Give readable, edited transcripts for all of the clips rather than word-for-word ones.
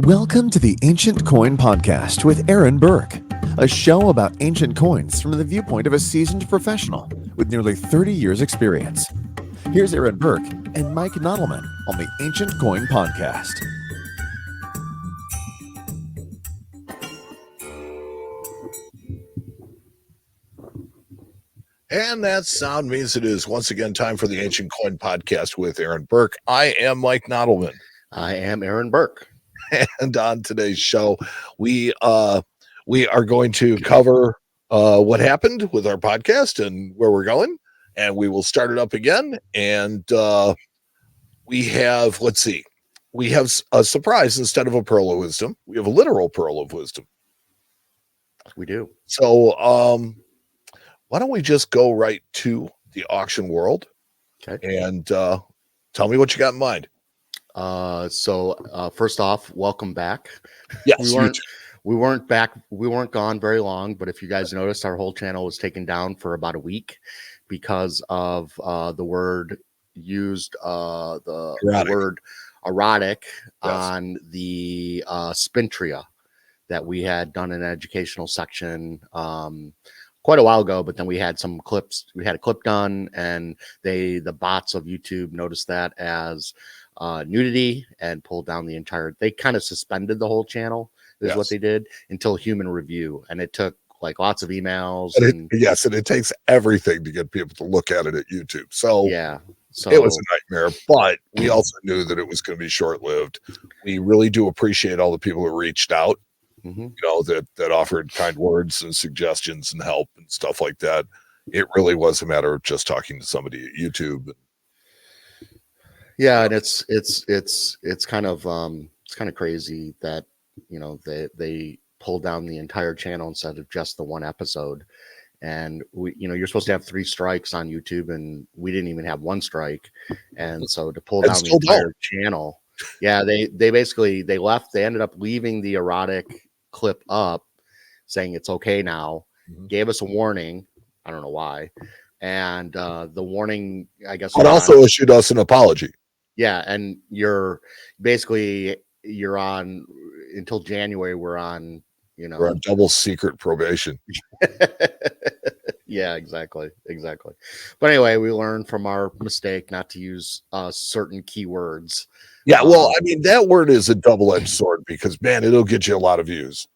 Welcome to the Ancient Coin Podcast with Aaron Berk, a show about ancient coins from the viewpoint of a seasoned professional with nearly 30 years' experience. Here's Aaron Berk and Mike Nodelman on the Ancient Coin Podcast. And that sound means it is once again time for the Ancient Coin Podcast with Aaron Berk. I am Mike Nodelman. I am Aaron Berk. And on today's show, we are going to cover what happened with our podcast and where we're going. And we will start it up again. And we have a surprise instead of a pearl of wisdom. We have a literal pearl of wisdom. We do. So why don't we just go right to the auction world? Okay. And tell me what you got in mind. So first off, welcome back. Yes, we weren't back. We weren't gone very long, but if you guys noticed, our whole channel was taken down for about a week because of the word used, the word erotic on the Spintria that we had done in an educational section quite a while ago, but then we had some clips. We had a clip done, and the bots of YouTube noticed that as nudity and pulled down the entire. They kind of suspended the whole channel. Is what they did until human review, and it took like lots of emails. And it takes everything to get people to look at it at YouTube. So yeah, so it was a nightmare, but we also knew that it was going to be short-lived. We really do appreciate all the people who reached out. You know, that offered kind words and suggestions and help and stuff like that. It really was a matter of just talking to somebody at YouTube. Yeah, and it's kind of crazy that, you know, they pulled down the entire channel instead of just the one episode. And you're supposed to have 3 strikes on YouTube, and we didn't even have 1 strike. And so to pull down the entire channel, yeah, they basically left. They ended up leaving the erotic clip up, saying it's okay now. Gave us a warning. I don't know why. And the warning, I guess, but also issued us an apology. Yeah, and you're on until January. We're on double secret probation. Yeah, exactly. But anyway, we learned from our mistake not to use certain keywords. Yeah, well, I mean, that word is a double-edged sword because, man, it'll get you a lot of views.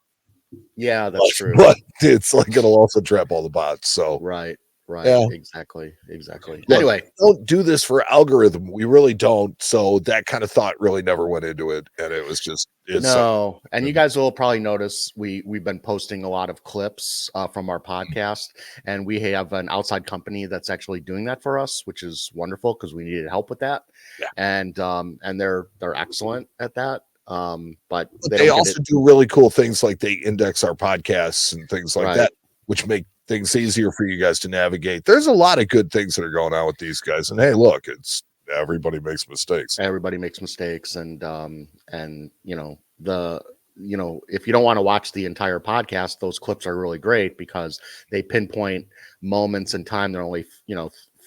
Yeah, that's true. But it's like it'll also trap all the bots. So right. Yeah. Exactly. Look, Anyway, don't do this for algorithm. We really don't. So that kind of thought really never went into it, and it was just no. And you guys will probably notice we've been posting a lot of clips from our podcast, and we have an outside company that's actually doing that for us, which is wonderful because we needed help with that. Yeah. And they're excellent at that. But they also do really cool things like they index our podcasts and things like that, which make things easier for you guys to navigate. There's a lot of good things that are going on with these guys. And hey, look, everybody makes mistakes. And if you don't want to watch the entire podcast, those clips are really great because they pinpoint moments in time. They're only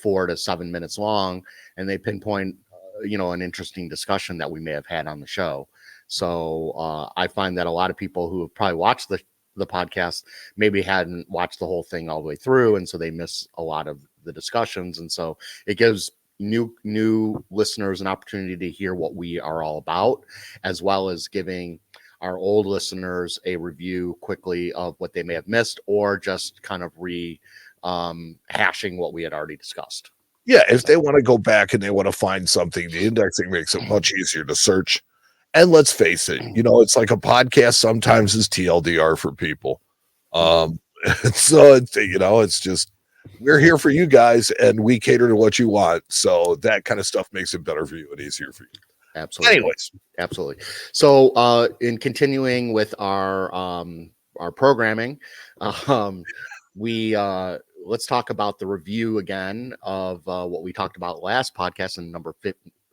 4 to 7 minutes long, and they pinpoint an interesting discussion that we may have had on the show. So I find that a lot of people who have probably watched the podcast maybe hadn't watched the whole thing all the way through, and so they miss a lot of the discussions. And so it gives new listeners an opportunity to hear what we are all about, as well as giving our old listeners a review quickly of what they may have missed, or just kind of hashing what we had already discussed. Yeah, if they want to go back and they want to find something, the indexing makes it much easier to search. And let's face it, it's like a podcast sometimes is TLDR for people. So it's just, we're here for you guys and we cater to what you want. So that kind of stuff makes it better for you and easier for you. Absolutely. Anyways. Absolutely. So in continuing with our programming, let's talk about the review again of what we talked about last podcast in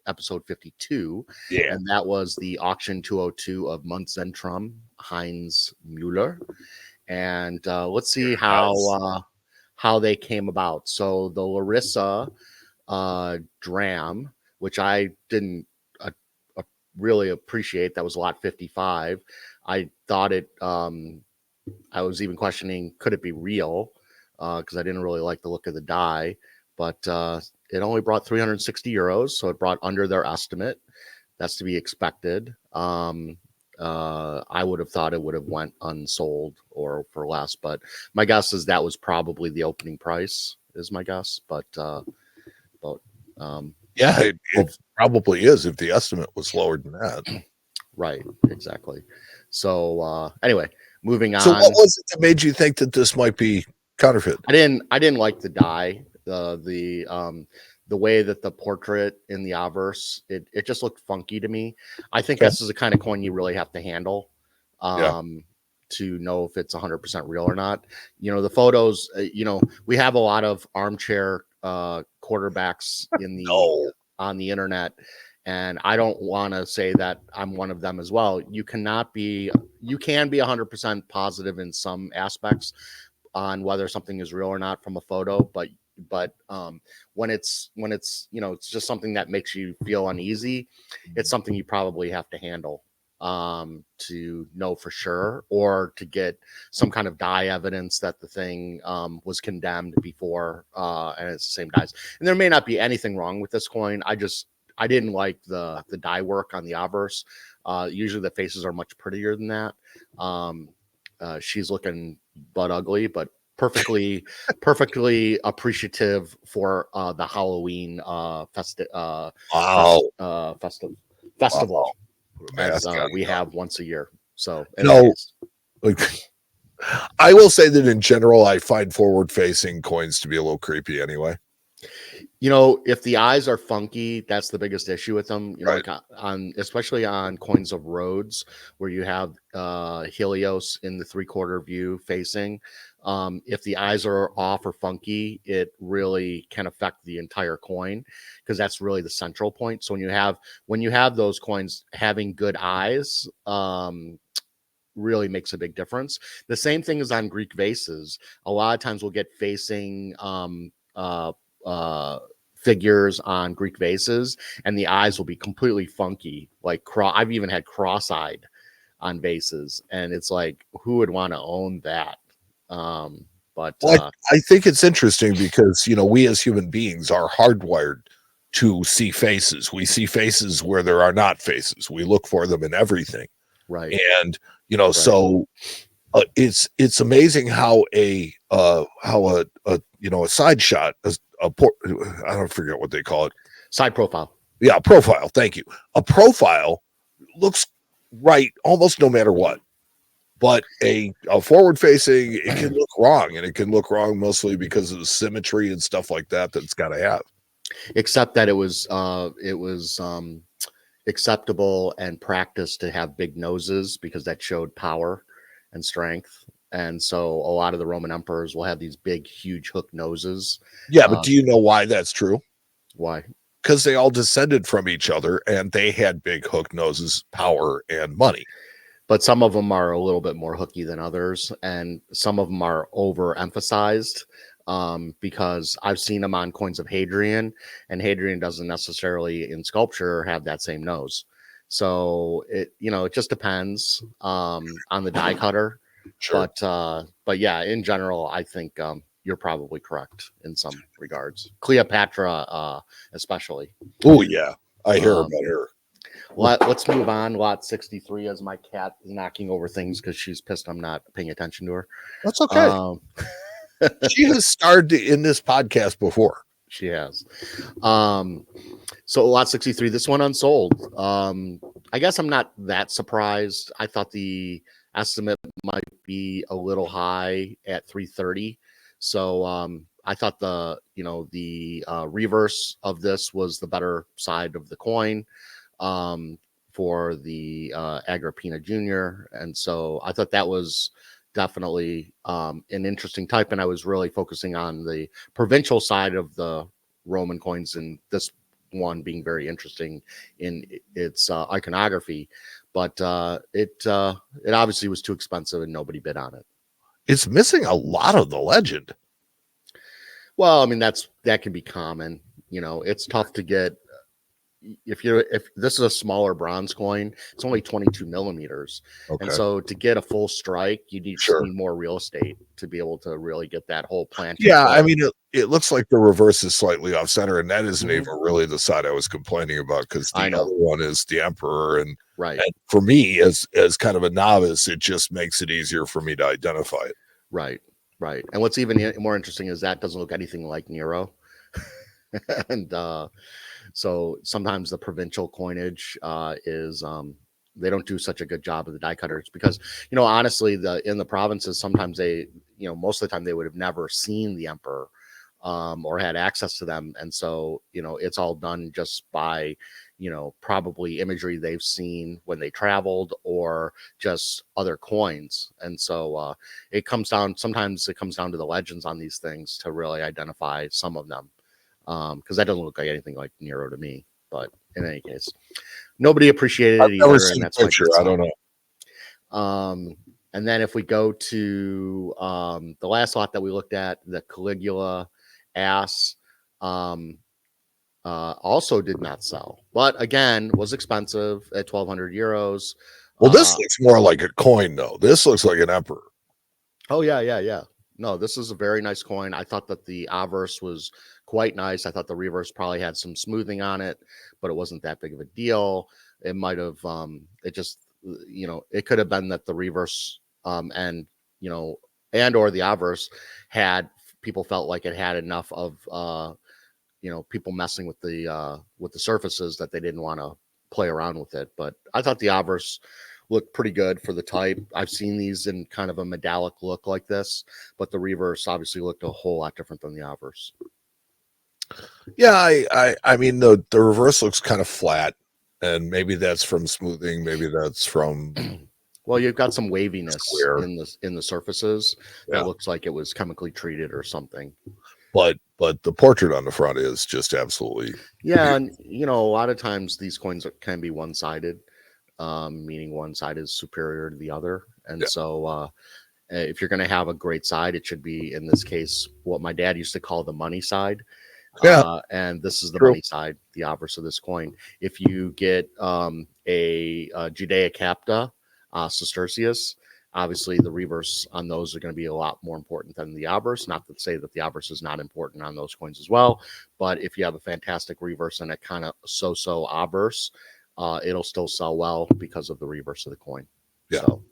episode 52. Yeah. And that was the auction 202 of Munzentrum Heinz Müller. And let's see how they came about. So the Larissa Dram, which I didn't really appreciate. That was lot 55. I thought it, I was even questioning, could it be real? Because I didn't really like the look of the die, but it only brought 360 euros. So it brought under their estimate. That's to be expected. I would have thought it would have went unsold or for less, but my guess is that was probably the opening price is my guess, but yeah, it probably is if the estimate was lower than that. Right, exactly. So anyway, moving on. So what was it that made you think that this might be counterfeit? I didn't like the die, the way that the portrait in the obverse, it just looked funky to me. I think this is the kind of coin you really have to handle to know if it's 100% real or not. You know, the photos, we have a lot of armchair quarterbacks in the on the internet, and I don't want to say that I'm one of them as well. You can be 100% positive in some aspects on whether something is real or not from a photo, but when it's it's just something that makes you feel uneasy, it's something you probably have to handle to know for sure, or to get some kind of die evidence that the thing was condemned before, and it's the same dies. And there may not be anything wrong with this coin. I didn't like the die work on the obverse. Usually the faces are much prettier than that. She's looking butt ugly, but perfectly appreciative for the Halloween festival as we have once a year. So like, I will say that in general, I find forward-facing coins to be a little creepy anyway. If the eyes are funky, that's the biggest issue with them. Right. Like especially on coins of Rhodes, where you have Helios in the 3/4 view facing. If the eyes are off or funky, it really can affect the entire coin, because that's really the central point. So when you have those coins, having good eyes really makes a big difference. The same thing is on Greek vases. A lot of times we'll get facing figures on Greek vases, and the eyes will be completely funky. Like I've even had cross-eyed on vases, and it's like, who would want to own that? I think it's interesting because we as human beings are hardwired to see faces. We see faces where there are not faces. We look for them in everything, right? And so it's amazing how a side shot, I don't forget what they call it. Side profile. Yeah, profile. Thank you. A profile looks right almost no matter what. But a forward facing, it can look wrong, and it can look wrong mostly because of the symmetry and stuff like that it's got to have. Except that it was acceptable and practiced to have big noses, because that showed power and strength. And so a lot of the Roman emperors will have these big, huge hook noses. Yeah, but do you know why that's true? Why? Because they all descended from each other, and they had big hook noses, power, and money. But some of them are a little bit more hooky than others, and some of them are overemphasized, because I've seen them on coins of Hadrian, and Hadrian doesn't necessarily in sculpture have that same nose. So it just depends on the die cutter. Sure. But yeah, in general, I think you're probably correct in some regards. Cleopatra, especially. Oh yeah, I hear about her. Let's move on. Lot 63, as my cat is knocking over things because she's pissed I'm not paying attention to her. That's okay. She has starred in this podcast before. She has. So lot 63, this one unsold. I guess I'm not that surprised. I thought the estimate might be a little high at 330. So I thought the reverse of this was the better side of the coin for the Agrippina Jr. And so I thought that was definitely an interesting type. And I was really focusing on the provincial side of the Roman coins, and this one being very interesting in its iconography. But it obviously was too expensive and nobody bid on it. It's missing a lot of the legend. Well, I mean, that can be common. It's tough to get if this is a smaller bronze coin, it's only 22 millimeters. Okay. And so to get a full strike, you Sure. need more real estate to be able to really get that whole plant. Yeah, I mean, it looks like the reverse is slightly off center, and that isn't Mhm. even really the side I was complaining about, because the I know. other one is the Emperor, and Right. for me, as kind of a novice, it just makes it easier for me to identify it. Right. Right. And what's even more interesting is that doesn't look anything like Nero. And so sometimes the provincial coinage is they don't do such a good job of the die cutters, because honestly, in the provinces, sometimes they, most of the time they would have never seen the Emperor or had access to them, and so it's all done just by probably imagery they've seen when they traveled, or just other coins. And so sometimes it comes down to the legends on these things to really identify some of them, because that doesn't look like anything like Nero to me. But in any case, nobody appreciated I've it never either, seen and a that's why picture. it's I don't know. and then if we go to the last lot that we looked at, the Caligula ass, also did not sell, but again was expensive at 1,200 euros. Well, this looks more like a coin, though. This looks like an Emperor. Oh yeah. No, this is a very nice coin. I thought that the obverse was quite nice. I thought the reverse probably had some smoothing on it, but it wasn't that big of a deal. It might have it just it could have been that the reverse and or the obverse had, people felt like it had enough of people messing with the surfaces that they didn't want to play around with it. But I thought the obverse looked pretty good for the type. I've seen these in kind of a metallic look like this, but the reverse obviously looked a whole lot different than the obverse. Yeah, I mean, the reverse looks kind of flat, and maybe that's from smoothing, maybe that's from well, you've got some waviness square. in the surfaces Yeah. that looks like it was chemically treated or something. But the portrait on the front is just absolutely and a lot of times these coins can be one-sided, meaning one side is superior to the other. And so if you're going to have a great side, it should be, in this case, what my dad used to call the money side. And this is the money side, the obverse of this coin. If you get a Judea Capta Sestercius, obviously the reverse on those are going to be a lot more important than the obverse. Not to say that the obverse is not important on those coins as well, but if you have a fantastic reverse and a kind of so-so obverse, it'll still sell well because of the reverse of the coin. Yeah. So,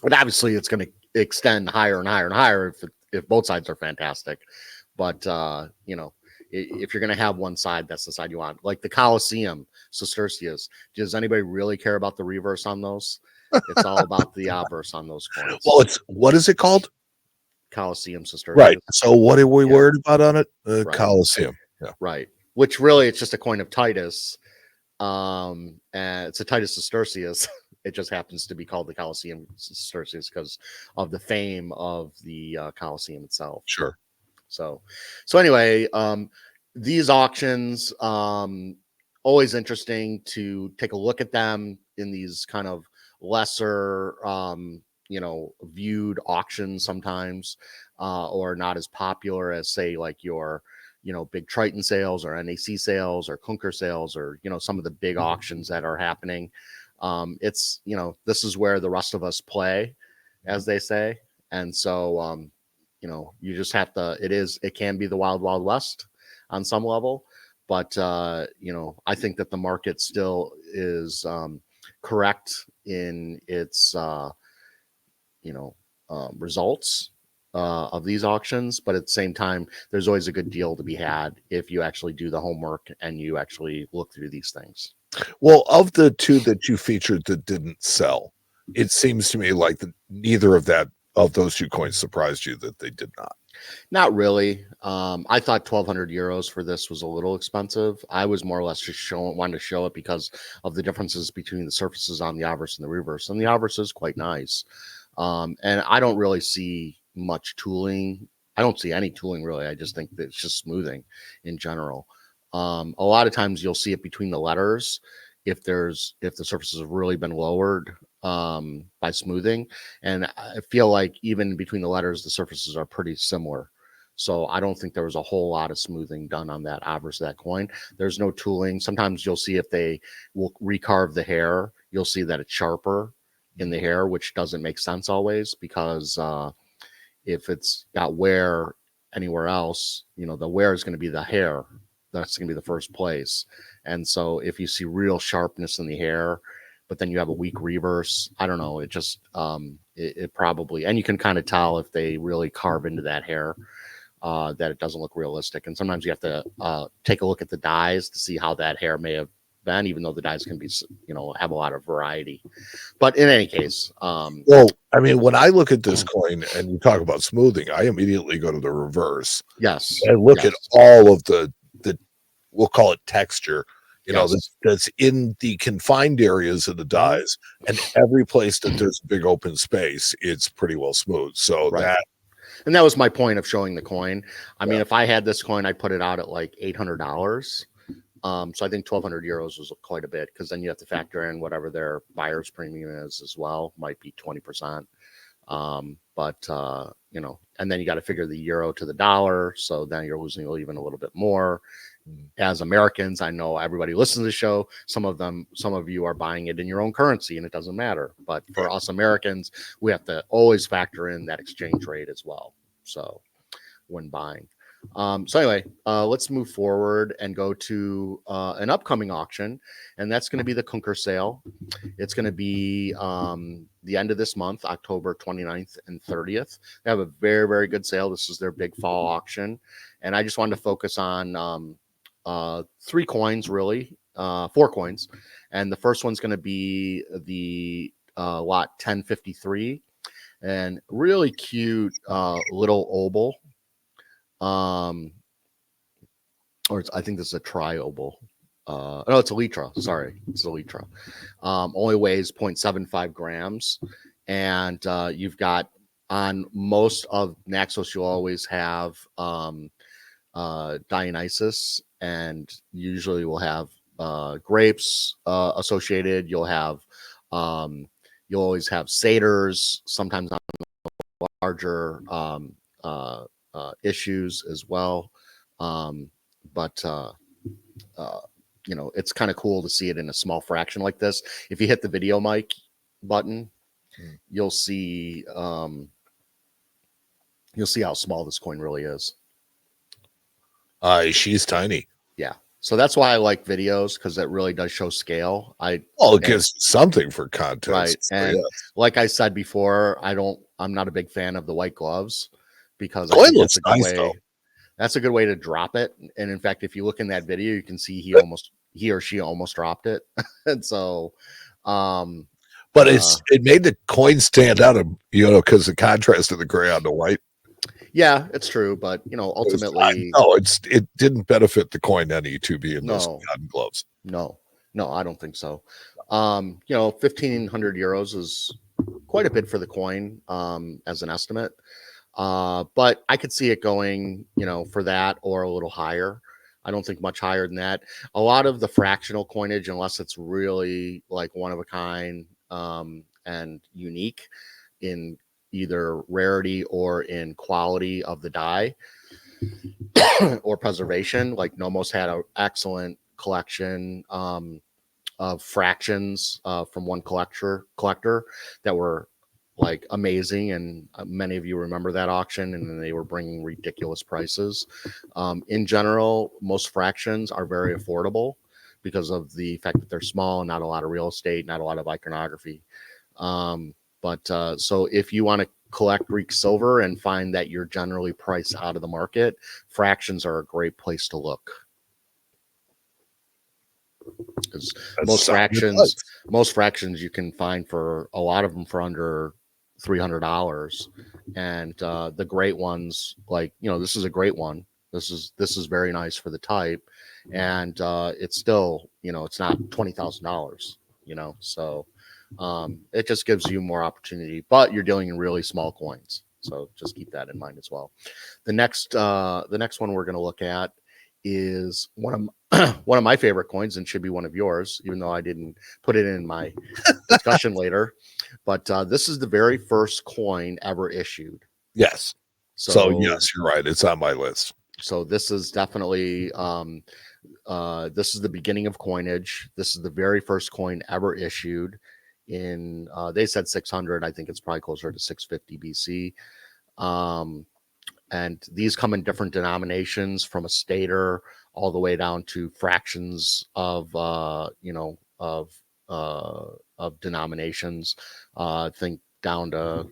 but obviously it's going to extend higher and higher and higher if both sides are fantastic. But if you're going to have one side, that's the side you want. Like the Colosseum Sestercius. Does anybody really care about the reverse on those? It's all about the obverse on those coins. Well, what is it called? Colosseum Sestercius. Right. So what are we worried about on it? Colosseum. Yeah. Right. Which really, it's just a coin of Titus. And it's a Titus Sestercius. It just happens to be called the Colosseum Sestercius because of the fame of the Colosseum itself. Sure. So anyway, these auctions, always interesting to take a look at them in these kind of lesser, viewed auctions sometimes, or not as popular as, say, like your, big Triton sales or NAC sales or Kunker sales, or, some of the big auctions that are happening. It's, this is where the rest of us play, as they say. And so, you just have to, it can be the wild, wild west on some level, but, I think that the market still is, correct in its, results, of these auctions. But at the same time, there's always a good deal to be had if you actually do the homework and you actually look through these things. Well, of the two that you featured that didn't sell, it seems to me like neither of those two coins surprised you that they did not. Not really. I thought 1,200 euros for this was a little expensive. I was more or less just wanted to show it because of the differences between the surfaces on the obverse and the reverse. And the obverse is quite nice. And I don't really see much tooling. I don't see any tooling really. I just think that it's just smoothing in general. A lot of times you'll see it between the letters if the surfaces have really been lowered by smoothing. And I feel like even between the letters, the surfaces are pretty similar. So I don't think there was a whole lot of smoothing done on that obverse of that coin. There's no tooling. Sometimes you'll see if they will recarve the hair, you'll see that it's sharper in the hair, which doesn't make sense always, because if it's got wear anywhere else, the wear is going to be the hair. That's going to be the first place. And so if you see real sharpness in the hair, but then you have a weak reverse, I don't know. It just, it probably, and you can kind of tell if they really carve into that hair, that it doesn't look realistic. And sometimes you have to take a look at the dyes to see how that hair may have been, even though the dyes can be, have a lot of variety. But in any case, well, I mean, when I look at this coin and you talk about smoothing, I immediately go to the reverse. Yes. And look at all of the we'll call it texture, that's in the confined areas of the dies, and every place that there's a big open space, it's pretty well smooth. So and that was my point of showing the coin. I mean, if I had this coin, I'd put it out at like $800. So I think 1,200 euros was quite a bit, because then you have to factor in whatever their buyer's premium is as well, might be 20%. And then you got to figure the euro to the dollar. So then you're losing even a little bit more. As Americans, I know everybody listens to the show. Some of you are buying it in your own currency and it doesn't matter. But for us Americans, we have to always factor in that exchange rate as well. So when buying. So anyway, let's move forward and go to an upcoming auction, and that's going to be the Kunker sale. It's going to be the end of this month, October 29th and 30th. They have a very, very good sale. This is their big fall auction, and I just wanted to focus on 3 coins, really, 4 coins, and the first one's going to be the lot 1053, and really cute little oval. Or I think this is a tri-oval. No, it's a litra. Sorry, it's a litra. Only weighs 0.75 grams, and you've got, on most of Naxos, you'll always have Dionysus, and usually we'll have grapes associated. You'll always have satyrs, sometimes on larger issues as well. It's kind of cool to see it in a small fraction like this. If you hit the video mic button, you'll see how small this coin really is. She's tiny. Yeah. So that's why I like videos, because it really does show scale. It gives something for context. Right. And like I said before, I'm not a big fan of the white gloves, because I think that's a good way. That's a good way to drop it. And in fact, if you look in that video, you can see he or she almost dropped it. And so, but it made the coin stand out, because the contrast of the gray on the white. Yeah, it's true. But, ultimately, it didn't benefit the coin any to be in those cotton gloves. No, I don't think so. 1,500 euros is quite a bit for the coin, as an estimate. But I could see it going, for that or a little higher. I don't think much higher than that. A lot of the fractional coinage, unless it's really like one of a kind, and unique in either rarity or in quality of the die or preservation, like Nomos had an excellent collection of fractions from one collector that were like amazing, and many of you remember that auction, and they were bringing ridiculous prices. In general, most fractions are very affordable because of the fact that they're small and not a lot of real estate, not a lot of iconography. So if you want to collect Greek silver and find that you're generally priced out of the market, fractions are a great place to look. Because most fractions you can find, for a lot of them, for under $300, and the great ones, like, this is a great one. This is very nice for the type, and it's still, it's not $20,000. So it just gives you more opportunity, but you're dealing in really small coins, so just keep that in mind as well. The next one we're going to look at is one of my favorite coins, and should be one of yours, even though I didn't put it in my discussion later. But this is the very first coin ever issued. Yes. So yes, you're right. It's on my list. So this is definitely this is the beginning of coinage. This is the very first coin ever issued in they said 600. I think it's probably closer to 650 BC. And these come in different denominations, from a stater all the way down to fractions of denominations. I think down to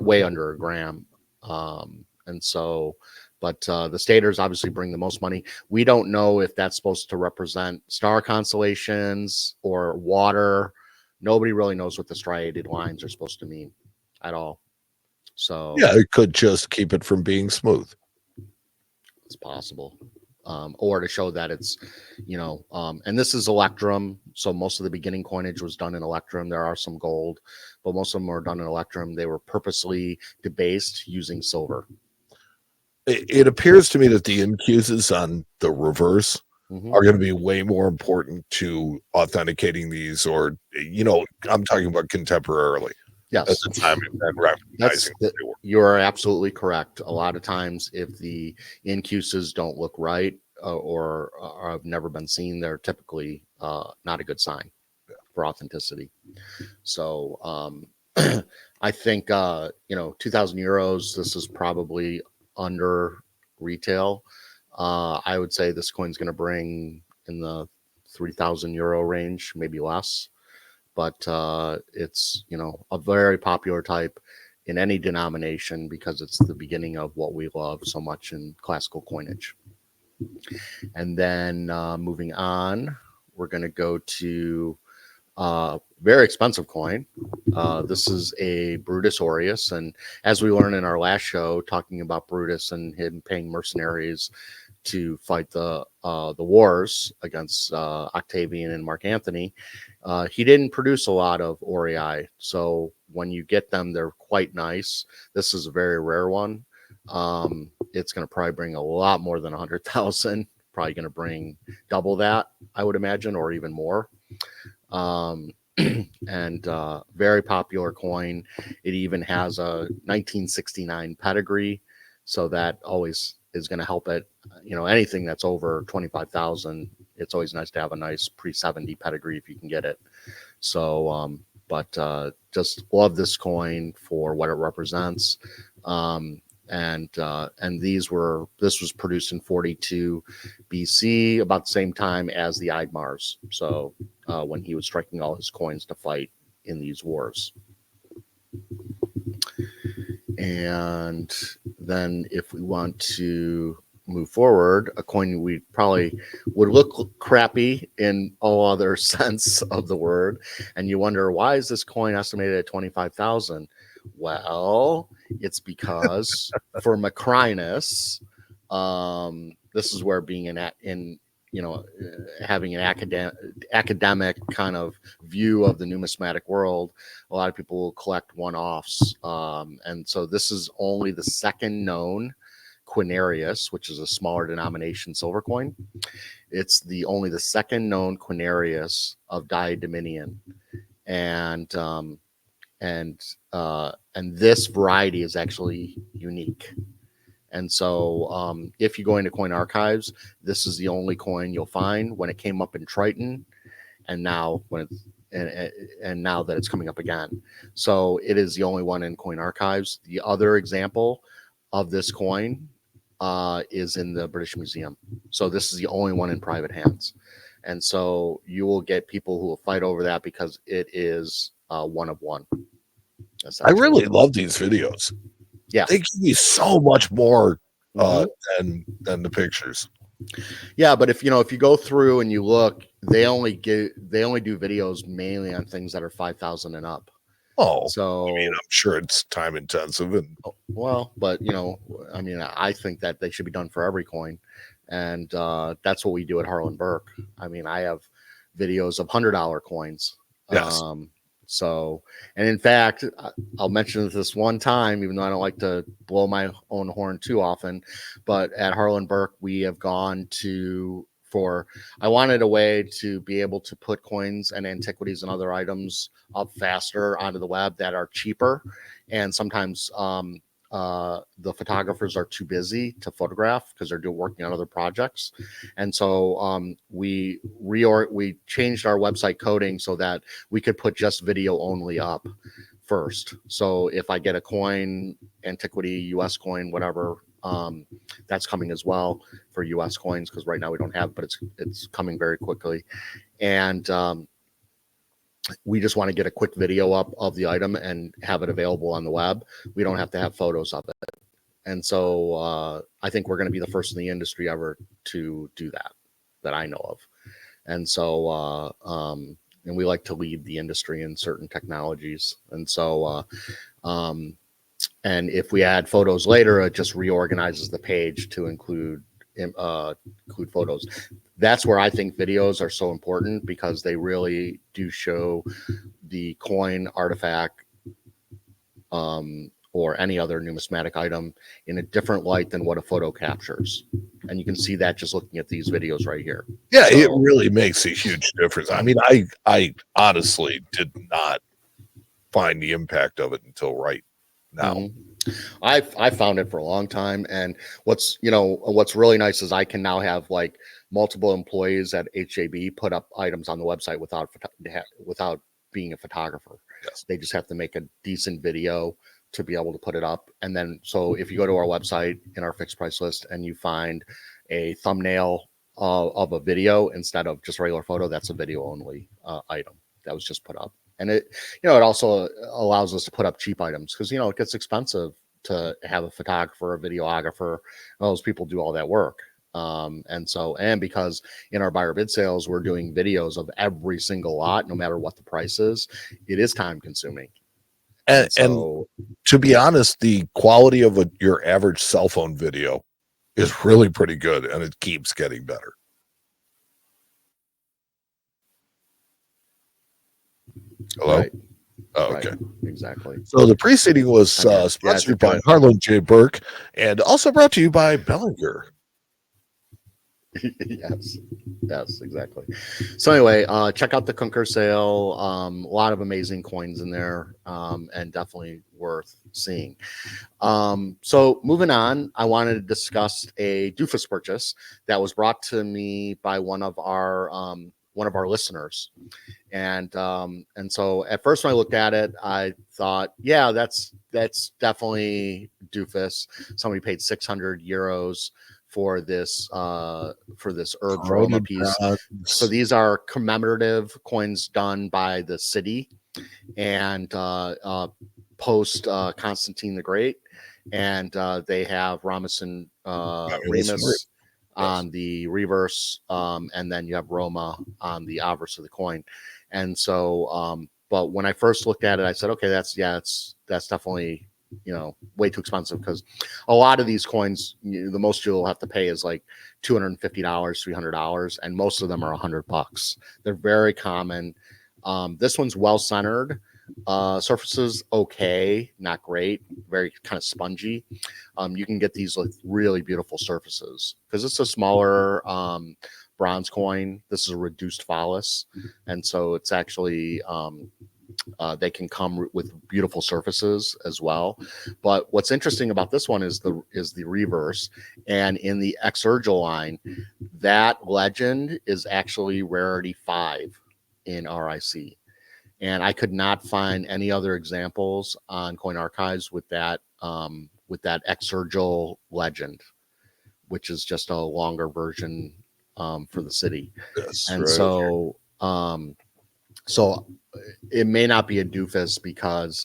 way under a gram. And so, but the staters obviously bring the most money. We don't know if that's supposed to represent star constellations or water. Nobody really knows what the striated lines are supposed to mean at all. So yeah, it could just keep it from being smooth. It's possible. Or to show that it's, and this is electrum. So most of the beginning coinage was done in electrum. There are some gold, but most of them were done in electrum. They were purposely debased using silver. It appears to me that the incuses on the reverse are going to be way more important to authenticating these, or, I'm talking about contemporarily. Yes. At the time, recognizing you are absolutely correct. A lot of times, if the incuses don't look right or have never been seen, they're typically not a good sign for authenticity. So I think 2,000 euros. This is probably under retail. I would say this coin's going to bring in the 3,000 euro range, maybe less. But it's, a very popular type in any denomination because it's the beginning of what we love so much in classical coinage. And then moving on, we're going to go to a very expensive coin. This is a Brutus Aureus. And as we learned in our last show, talking about Brutus and him paying mercenaries to fight the wars against Octavian and Mark Antony, he didn't produce a lot of Aurii. So when you get them, they're quite nice. This is a very rare one. It's going to probably bring a lot more than 100,000. Probably going to bring double that, I would imagine, or even more. And very popular coin. It even has a 1969 pedigree, so that always is going to help it. Anything that's over 25,000, it's always nice to have a nice pre-70 pedigree if you can get it. So, but just love this coin for what it represents. And this was produced in 42 BC, about the same time as the Eidmars. So when he was striking all his coins to fight in these wars. And then if we want to move forward, a coin we probably would look crappy in all other sense of the word. And you wonder, why is this coin estimated at 25,000? Well, it's because for Macrinus, this is where being having an academic kind of view of the numismatic world, a lot of people will collect one-offs. And so this is only the second known quinarius, which is a smaller denomination silver coin. It's only the second known quinarius of Diademinian. And this variety is actually unique. And so if you go into coin archives, this is the only coin you'll find when it came up in Triton, and now now that it's coming up again. So it is the only one in coin archives. The other example of this coin is in the British Museum. So this is the only one in private hands. And so you will get people who will fight over that because it is one of one. I really love these videos. Yeah, they give you so much more than the pictures. Yeah, but if you go through and you look, they only do videos mainly on things that are 5,000 and up. Oh, so I'm sure it's time intensive and but I think that they should be done for every coin, and that's what we do at Harlan Berk. I have videos of $100 coins. Yes. So, and in fact, I'll mention this one time, even though I don't like to blow my own horn too often, but at Harlan Berk, we have gone I wanted a way to be able to put coins and antiquities and other items up faster onto the web that are cheaper. And sometimes the photographers are too busy to photograph because they're working on other projects. And so we changed our website coding so that we could put just video only up first. So if I get a coin, antiquity, US coin, whatever, that's coming as well for US coins, because right now we don't have, but it's coming very quickly. And we just want to get a quick video up of the item and have it available on the web. We don't have to have photos of it. And so I think we're going to be the first in the industry ever to do that I know of. And so and we like to lead the industry in certain technologies. And so and if we add photos later, it just reorganizes the page to include photos. That's where I think videos are so important, because they really do show the coin, artifact, or any other numismatic item in a different light than what a photo captures. And you can see that just looking at these videos right here. Yeah, so it really makes a huge difference. I mean, I honestly did not find the impact of it until right now. Mm-hmm. I found it for a long time, and what's really nice is I can now have like multiple employees at HAB put up items on the website without being a photographer. Yes. They just have to make a decent video to be able to put it up. And then, so if you go to our website in our fixed price list and you find a thumbnail of a video instead of just regular photo, that's a video only item that was just put up. And it also allows us to put up cheap items, because, it gets expensive to have a photographer, a videographer. Those people do all that work. And because in our buyer bid sales, we're doing videos of every single lot, no matter what the price is, it is time consuming. And to be honest, the quality of your average cell phone video is really pretty good, and it keeps getting better. Hello? Right. Oh, okay. Right. Exactly. So the preceding was sponsored by Harlan J. Berk and also brought to you by Bellinger. Yes, exactly. So anyway, check out the Concur sale. A lot of amazing coins in there, and definitely worth seeing. So moving on, I wanted to discuss a Doofus purchase that was brought to me by one of our listeners. And so at first when I looked at it, I thought, yeah, that's definitely Doofus. Somebody paid 600 euros for this herb Roma piece. So these are commemorative coins done by the city and post Constantine the Great, and they have Ramus and Remus on the reverse, and then you have Roma on the obverse of the coin. And so but when I first looked at it, I said, okay, that's definitely way too expensive, because a lot of these coins, the most you'll have to pay is like $250, $300, and most of them are $100. They're very common. This one's well centered. Surfaces okay, not great, very kind of spongy. You can get these like really beautiful surfaces because it's a smaller bronze coin. This is a reduced phallus, and so it's actually they can come with beautiful surfaces as well. But what's interesting about this one is the reverse, and in the Exurgil line, that legend is actually rarity 5 in RIC. And I could not find any other examples on Coin Archives with that Exurgil legend, which is just a longer version for the city. Yes, and right. So it may not be a Doofus because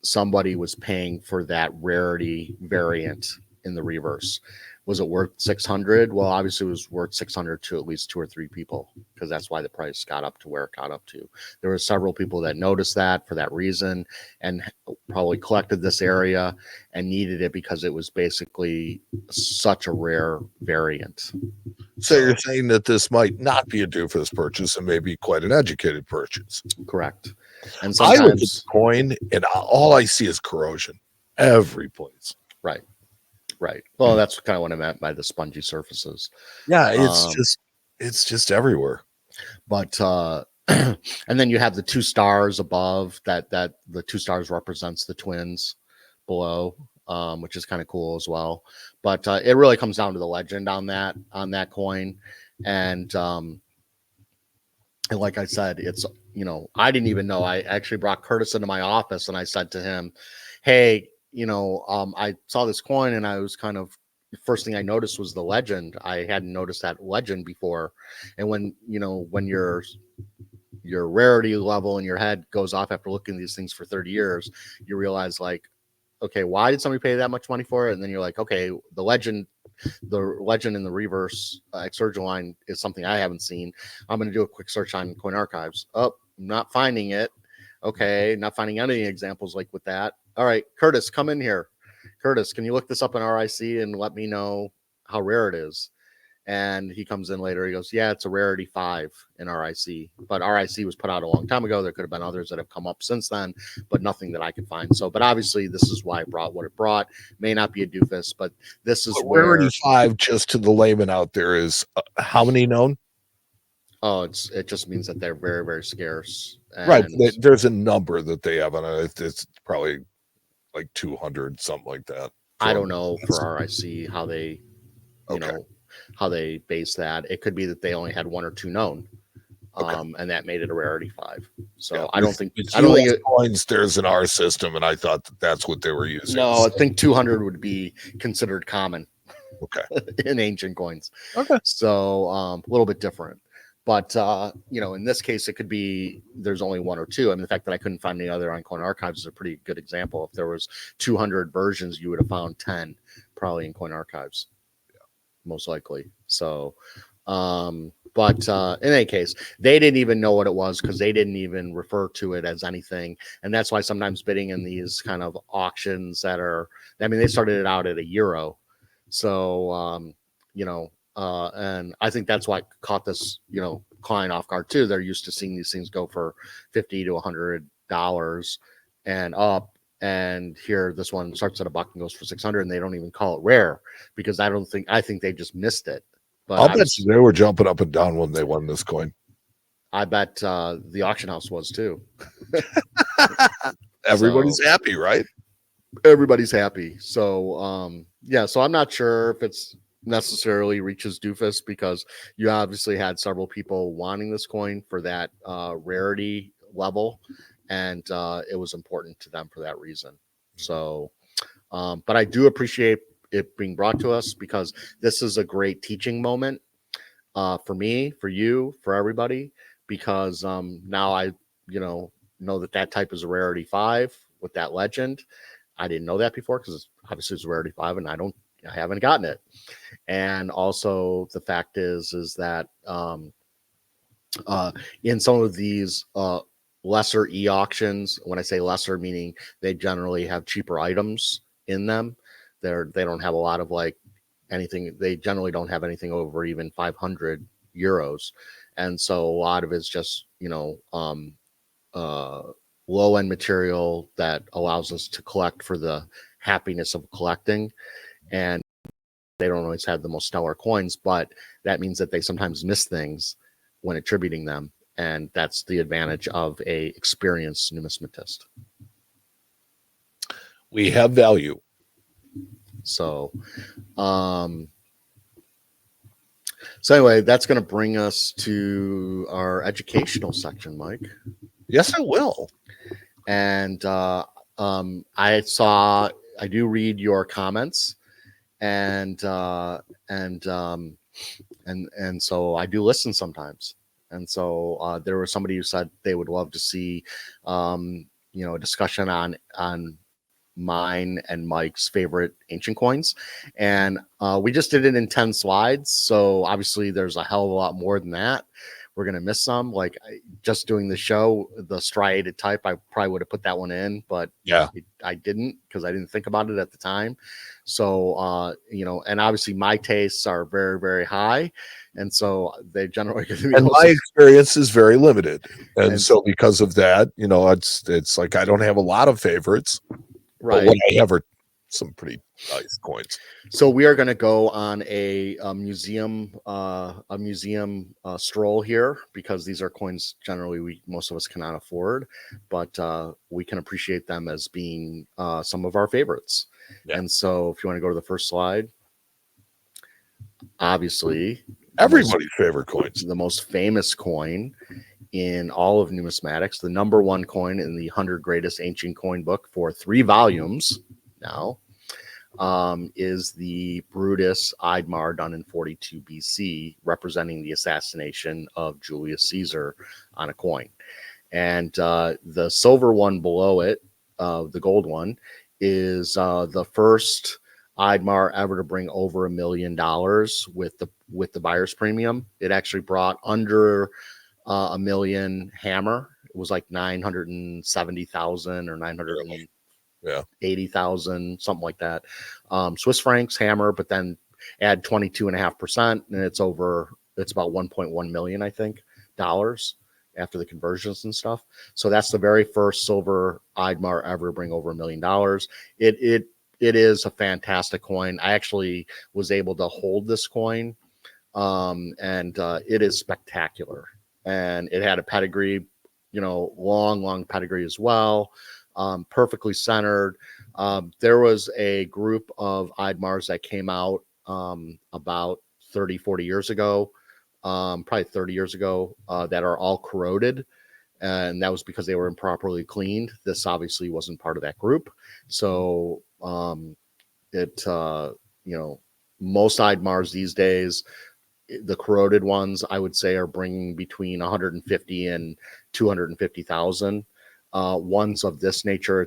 somebody was paying for that rarity variant in the reverse. Was it worth 600? Well, obviously it was worth 600 to at least 2 or 3 people, because that's why the price got up to where it got up to. There were several people that noticed that for that reason and probably collected this area and needed it because it was basically such a rare variant. So you're saying that this might not be a Doofus purchase and maybe quite an educated purchase. Correct. And I look at the sometimes coin and all I see is corrosion every place. Right. Well, that's kind of what I meant by the spongy surfaces. Yeah, it's just everywhere. But and then you have the 2 stars above that the 2 stars represents the twins below. which is kind of cool as well. But it really comes down to the legend on that coin. And like I said, it's, you know, I didn't even know. I actually brought Curtis into my office and I said to him, hey, you know, I saw this coin and I was kind of, first thing I noticed was the legend. I hadn't noticed that legend before. And when, you know, when your rarity level in your head goes off after looking at these things for 30 years, you realize, like, okay, why did somebody pay that much money for it? And then you're like, okay, the legend in the reverse exurgent line is something I haven't seen. I'm going to do a quick search on Coin Archives. Oh, not finding it. Okay, not finding any examples like with that. All right, Curtis, come in here. Curtis, can you look this up in RIC and let me know how rare it is? And he comes in later. He goes, yeah, it's a rarity 5 in RIC. But RIC was put out a long time ago. There could have been others that have come up since then, but nothing that I could find. So, but obviously, this is why it brought what it brought. May not be a doofus, but this is where rarity 5, just to the layman out there, is how many known? Oh, it just means that they're very, very scarce. Right. There's a number that they have on it. It's probably like 200, something like that. I don't know for RIC how they, you know, how they base that. It could be that they only had 1 or 2 known, and that made it a rarity 5. So yeah, I don't think coins there's in our system, and I thought that's what they were using. No, I think 200 would be considered common. Okay. In ancient coins. Okay. So a little bit different. But, you know, in this case, it could be there's only 1 or 2. I mean, the fact that I couldn't find any other on Coin Archives is a pretty good example. If there was 200 versions, you would have found 10 probably in Coin Archives, most likely. So, but in any case, they didn't even know what it was because they didn't even refer to it as anything. And that's why sometimes bidding in these kind of auctions that are, I mean, they started it out at €1. So, you know, and I think that's why it caught this, you know, client off guard too. They're used to seeing these things go for $50 to $100 and up. And here, this one starts at $1 and goes for 600, and they don't even call it rare because I think they just missed it. But I'll bet they were jumping up and down when they won this coin. I bet the auction house was too. Everybody's happy, right? Everybody's happy. So, yeah, so I'm not sure if it's necessarily reaches doofus because you obviously had several people wanting this coin for that rarity level, and it was important to them for that reason. So, but I do appreciate it being brought to us because this is a great teaching moment for me, for you, for everybody, because now I, you know that type is a rarity 5 with that legend. I didn't know that before because obviously it's a rarity 5 and I haven't gotten it. And also the fact is that in some of these lesser e-auctions, when I say lesser, meaning they generally have cheaper items in them. They don't have a lot of like anything. They generally don't have anything over even €500. And so a lot of it's just, low end material that allows us to collect for the happiness of collecting. And they don't always have the most stellar coins, but that means that they sometimes miss things when attributing them. And that's the advantage of a experienced numismatist. We have value. So, anyway, that's going to bring us to our educational section, Mike. Yes, I will. And I do read your comments, and so I do listen sometimes. And so there was somebody who said they would love to see, a discussion on mine and Mike's favorite ancient coins. And we just did it in 10 slides. So obviously there's a hell of a lot more than that. We're going to miss some. Like just doing the show, the striated type, I probably would have put that one in, but I didn't because I didn't think about it at the time. So, and obviously my tastes are very, very high. And so they generally and my experience is very limited. And so because of that, it's like I don't have a lot of favorites. Right. But would I ever some pretty nice coins. So we are going to go on a museum stroll here, because these are coins generally most of us cannot afford, but we can appreciate them as being some of our favorites. Yeah. And so if you want to go to the first slide, obviously Everybody's favorite coins. the most famous coin in all of numismatics, the number one coin in the 100 Greatest Ancient Coin book for 3 volumes now, is the Brutus Eidmar done in 42 BC, representing the assassination of Julius Caesar on a coin. And the silver one below it, the gold one, is the first Eidmar ever to bring over $1 million with the buyer's premium. It actually brought under $1 million hammer. It was like 970,000 or 980,000, something like that. Swiss francs hammer, but then add 22.5%, and it's about 1.1 million, I think, dollars after the conversions and stuff. So that's the very first silver Eidmar ever to bring over $1 million. It is a fantastic coin. I actually was able to hold this coin, and it is spectacular. And it had a pedigree, long pedigree as well, perfectly centered. There was a group of Eidmars that came out about 30, 40 years ago, probably 30 years ago, that are all corroded. And that was because they were improperly cleaned. This obviously wasn't part of that group. So most Eidmars these days, the corroded ones, I would say, are bringing between 150 and 250,000. Ones of this nature,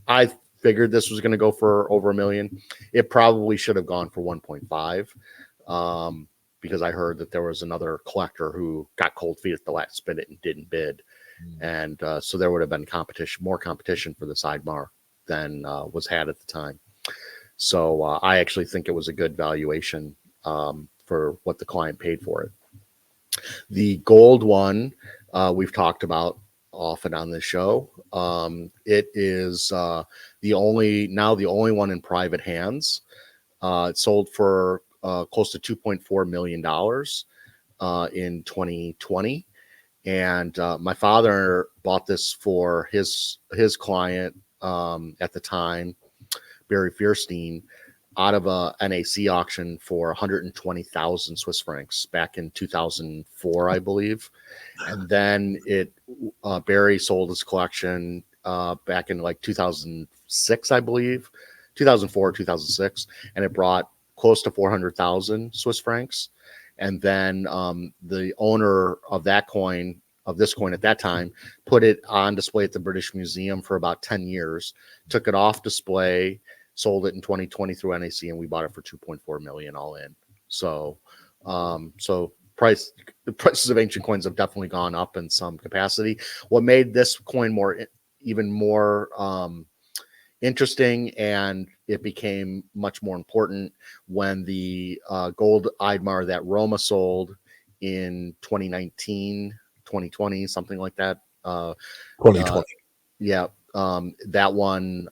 I figured this was going to go for over $1 million. It probably should have gone for 1.5, because I heard that there was another collector who got cold feet at the last minute and didn't bid. And so there would have been more competition for this Eidmar than was had at the time. So I actually think it was a good valuation for what the client paid for it. The gold one we've talked about often on this show. It is the only one in private hands. It sold for close to $2.4 million in 2020. And my father bought this for his client at the time, Barry Fierstein, out of a NAC auction for 120,000 Swiss francs back in 2004, I believe. And then Barry sold his collection back in like 2006, I believe, 2004, 2006, and it brought close to 400,000 Swiss francs. And then the owner of this coin at that time, put it on display at the British Museum for about 10 years, took it off display, sold it in 2020 through NAC, and we bought it for 2.4 million all in. So, the prices of ancient coins have definitely gone up in some capacity. What made this coin even more interesting, and it became much more important when the gold Eidmar that Roma sold in 2019, 2020, something like that. 2020. That one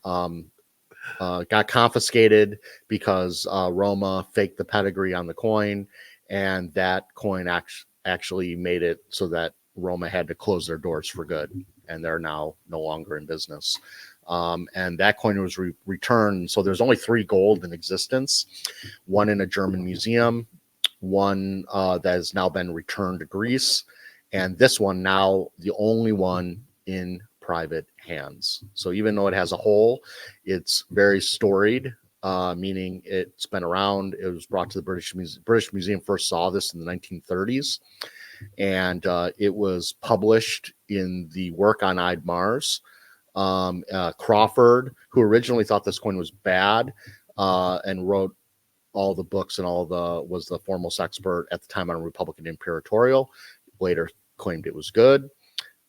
got confiscated because Roma faked the pedigree on the coin, and that coin actually made it so that Roma had to close their doors for good, and they're now no longer in business. And that coin was returned. So there's only 3 gold in existence, one in a German museum, one that has now been returned to Greece, and this one now the only one in private hands. So even though it has a hole, it's very storied, meaning it's been around. It was brought to the British Museum first saw this in the 1930s, and it was published in the work on Eidmars. Crawford, who originally thought this coin was bad and wrote all the books and was the foremost expert at the time on Republican Imperatorial, later claimed it was good,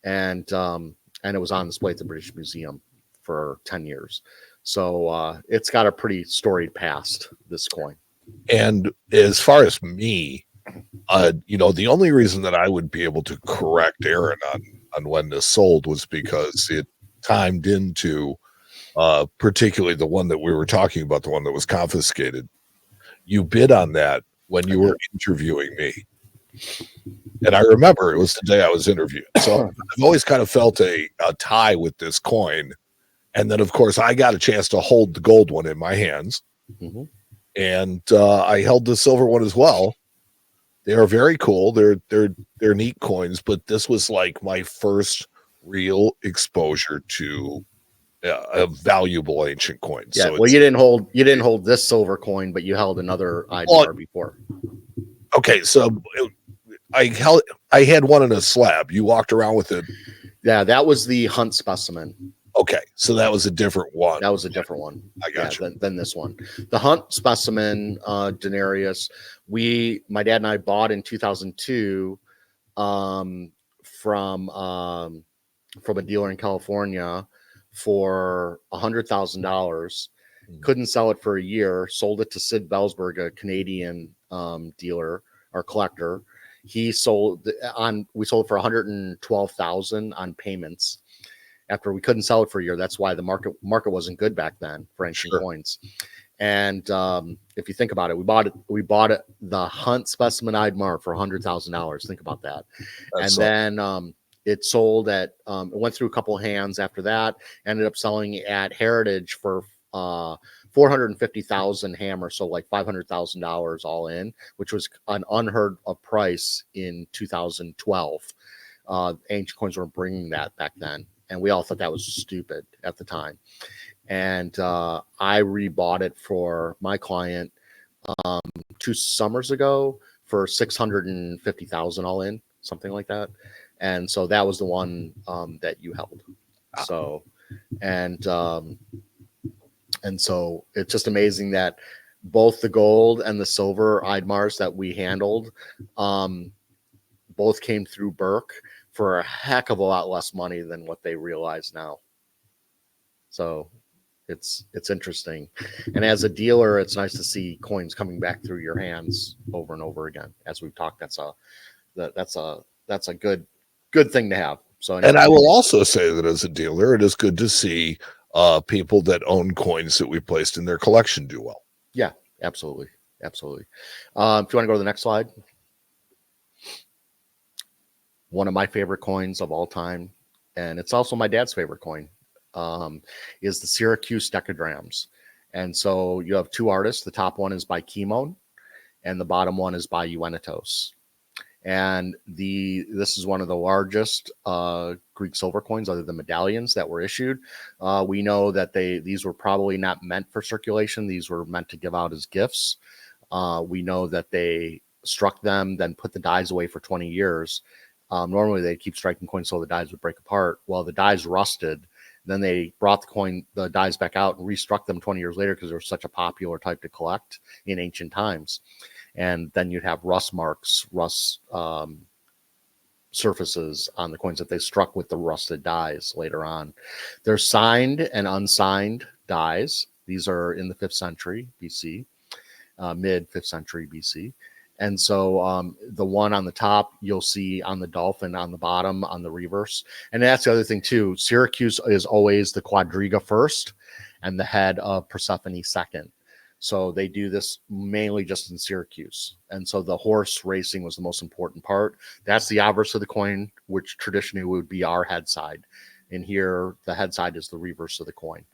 and it was on display at the British Museum for 10 years. So it's got a pretty storied past, this coin. And as far as me, the only reason that I would be able to correct Aaron on when this sold was because it timed into particularly the one that we were talking about, the one that was confiscated. You bid on that when you were interviewing me. And I remember it was the day I was interviewed. So I've always kind of felt a tie with this coin. And then, of course, I got a chance to hold the gold one in my hands. Mm-hmm. And I held the silver one as well. They are very cool. They're neat coins, but this was like my first real exposure to a valuable ancient coin. Yeah. So Well, you didn't hold this silver coin, but you held another IDR before. Okay, so I had one in a slab. You walked around with it. Yeah, that was the hunt specimen. Okay, so that was a different one. That was a different one. I got you. Than this one. The hunt specimen, denarius, my dad and I bought in 2002 from a dealer in California for $100,000. Couldn't sell it for a year. Sold it to Sid Bellsberg, a Canadian dealer or collector. We sold it for $112,000 on payments. After we couldn't sell it for a year, that's why the market wasn't good back then for ancient coins. And if you think about it, we bought it the hunt specimen Idmar for $100,000. Think about that. Then it sold at it went through a couple of hands after that. Ended up selling at Heritage for $450,000 hammer, so like $500,000 all in, which was an unheard of price in 2012. Ancient coins weren't bringing that back then. And we all thought that was stupid at the time. And I rebought it for my client 2 summers ago for $650,000 all in, something like that. And so that was the one that you held. So, and so it's just amazing that both the gold and the silver Idmars that we handled both came through Berk for a heck of a lot less money than what they realize now. So it's interesting. And as a dealer, it's nice to see coins coming back through your hands over and over again. As we've talked, that's a good thing to have. So anyway. And I will also say that as a dealer, it is good to see people that own coins that we placed in their collection do well. Yeah, absolutely. If you want to go to the next slide. One of my favorite coins of all time, and it's also my dad's favorite coin, is the Syracuse decadrams. And so you have two artists. The top one is by Kimon, and the bottom one is by Euenetos. And this is one of the largest Greek silver coins, other than medallions, that were issued. We know that these were probably not meant for circulation. These were meant to give out as gifts. We know that they struck them, then put the dies away for 20 years. Normally they'd keep striking coins so the dies would break apart. Well, the dies rusted. Then they brought the dies back out and restruck them 20 years later because they were such a popular type to collect in ancient times. And then you'd have rust marks, surfaces on the coins that they struck with the rusted dies later on. They're signed and unsigned dies. These are in the 5th century BC, mid 5th century BC. And so the one on the top, you'll see on the dolphin, on the bottom, on the reverse. And that's the other thing too. Syracuse is always the quadriga first and the head of Persephone second. So they do this mainly just in Syracuse. And so the horse racing was the most important part. That's the obverse of the coin, which traditionally would be our head side. And here the head side is the reverse of the coin.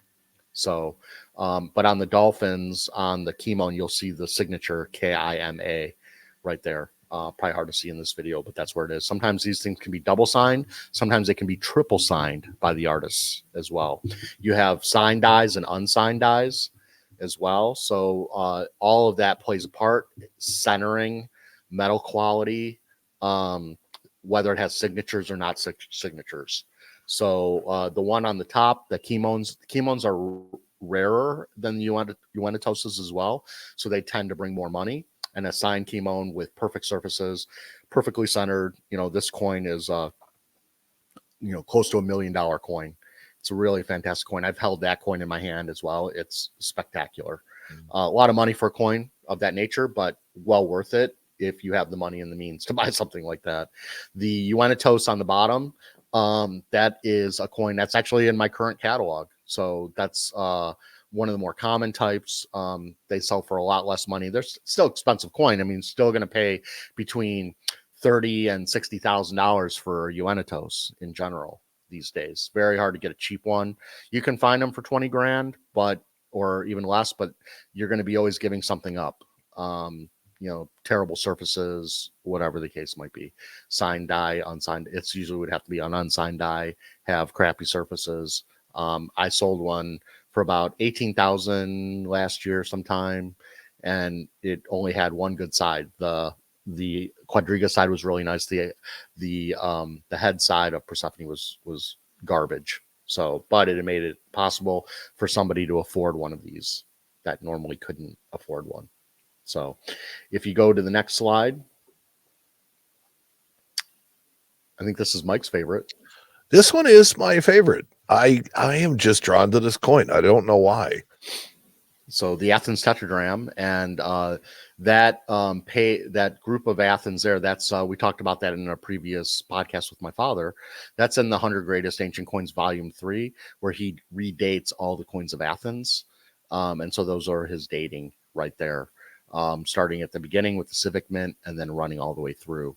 So, but on the dolphins, on the Kimon, you'll see the signature K-I-M-A right there. Probably hard to see in this video, but that's where it is. Sometimes these things can be double signed. Sometimes they can be triple signed by the artists as well. You have signed dies and unsigned dies as well. So all of that plays a part. Centering, metal quality, whether it has signatures or not signatures. So the one on the top, the Kimons are rarer than the Euenetoses as well. So they tend to bring more money. And a signed Kimon with perfect surfaces, perfectly centered. This coin is, close to $1 million coin. It's a really fantastic coin. I've held that coin in my hand as well. It's spectacular. A lot of money for a coin of that nature, but well worth it if you have the money and the means to buy something like that. The Euenetos on the bottom, that is a coin that's actually in my current catalog. So that's one of the more common types. They sell for a lot less money. They're still expensive coin. I mean, still going to pay between $30,000 and $60,000 for Uenitos in general these days. Very hard to get a cheap one. You can find them for 20 grand, or even less, but you're going to be always giving something up. Terrible surfaces, whatever the case might be. Signed die, unsigned. It's usually would have to be an unsigned die, have crappy surfaces. I sold one for about 18,000 last year sometime, and it only had one good side. The Quadriga side was really nice. The head side of Persephone was garbage. So, but it made it possible for somebody to afford one of these that normally couldn't afford one. So, if you go to the next slide, I think this is Mike's favorite. This one is my favorite. I am just drawn to this coin. I don't know why. So the Athens tetragram, and that group of Athens there. That's we talked about that in a previous podcast with my father. That's in the 100 Greatest Ancient Coins, Volume 3, where he redates all the coins of Athens, and so those are his dating right there, starting at the beginning with the Civic Mint and then running all the way through.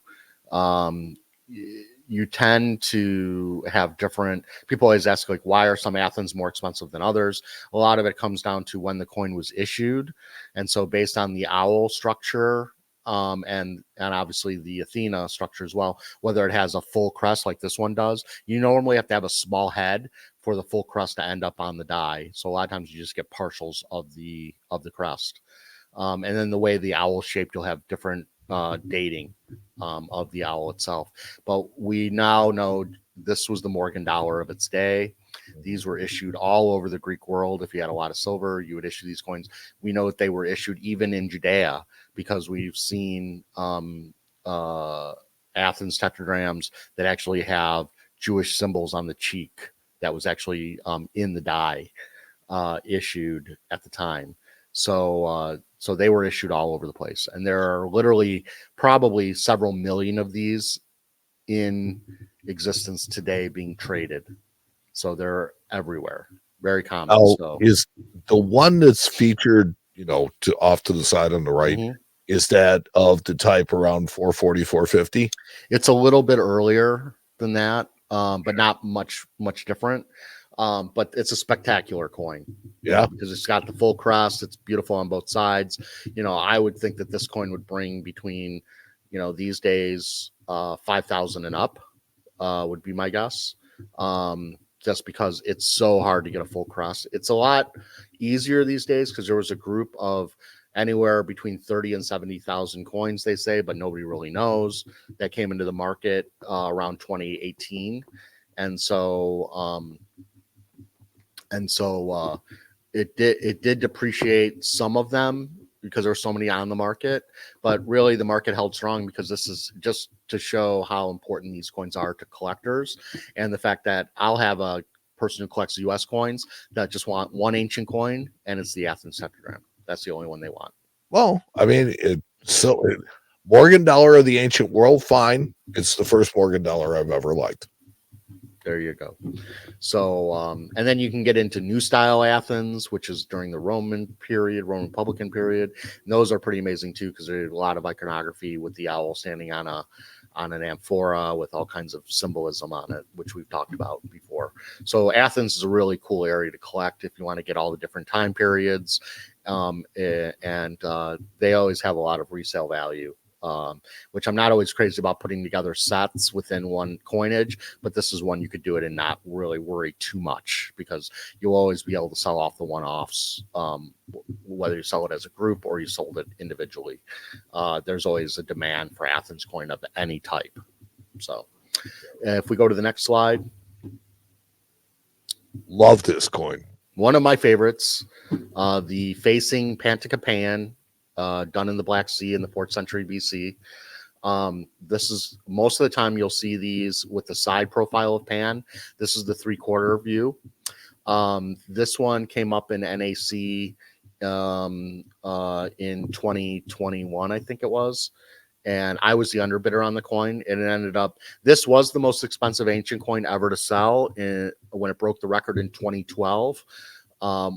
You tend to have different people always ask, like, why are some Athens more expensive than others? A lot of it comes down to when the coin was issued. And so based on the owl structure, and obviously the Athena structure as well, whether it has a full crest like this one does, you normally have to have a small head for the full crest to end up on the die. So a lot of times you just get partials of the crest. And then the way the owl shaped, you'll have different dating of the owl itself. But we now know this was the Morgan dollar of its day. These were issued all over the Greek world. If you had a lot of silver, you would issue these coins. We know that they were issued even in Judea, because we've seen Athens tetragrams that actually have Jewish symbols on the cheek that was actually in the die issued at the time. So they were issued all over the place. And there are literally probably several million of these in existence today being traded. So they're everywhere. Very common. Is the one that's featured, off to the side on the right, is that of the type around 440, 450? It's a little bit earlier than that, but not much different. But it's a spectacular coin. Yeah, because it's got the full crest. It's beautiful on both sides. I would think that this coin would bring between, these days, 5,000 and up would be my guess. Just because it's so hard to get a full crest. It's a lot easier these days because there was a group of anywhere between 30 and 70,000 coins, they say, but nobody really knows, that came into the market around 2018. And so it did depreciate some of them because there were so many on the market, but really the market held strong because this is just to show how important these coins are to collectors, and the fact that I'll have a person who collects US coins that just want one ancient coin, and it's the Athens tetragram. That's the only one they want. Well, I mean, Morgan dollar of the ancient world, fine. It's the first Morgan dollar I've ever liked. There you go. So, and then you can get into new style Athens, which is during the Roman Republican period. And those are pretty amazing too, because there's a lot of iconography with the owl standing on an amphora with all kinds of symbolism on it, which we've talked about before. So Athens is a really cool area to collect if you want to get all the different time periods. And they always have a lot of resale value. Which I'm not always crazy about putting together sets within one coinage, but this is one you could do it and not really worry too much, because you'll always be able to sell off the one-offs, whether you sell it as a group or you sold it individually. There's always a demand for Athens coin of any type. So if we go to the next slide. Love this coin. One of my favorites, the facing Pantikapan, done in the Black Sea in the 4th century BC. This is most of the time you'll see these with the side profile of Pan. This is the 3/4 view. This one came up in NAC in 2021, I think it was. and I was the underbidder on the coin, and it ended up, this was the most expensive ancient coin ever to sell when it broke the record in 2012,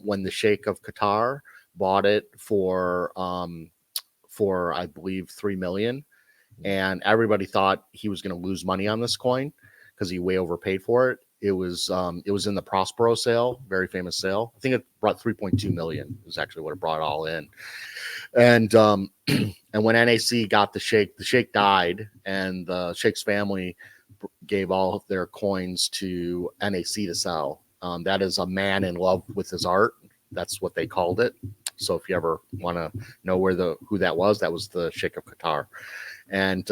when the Sheikh of Qatar bought it for I believe 3 million, and everybody thought he was going to lose money on this coin because he way overpaid for it. It was in the Prospero sale, very famous sale. I think it brought 3.2 million is actually what it brought all in. And and when NAC got the Sheikh died, and the Sheikh's family gave all of their coins to NAC to sell. That is a man in love with his art. That's what they called it. So if you ever want to know who that was the Sheikh of Qatar. And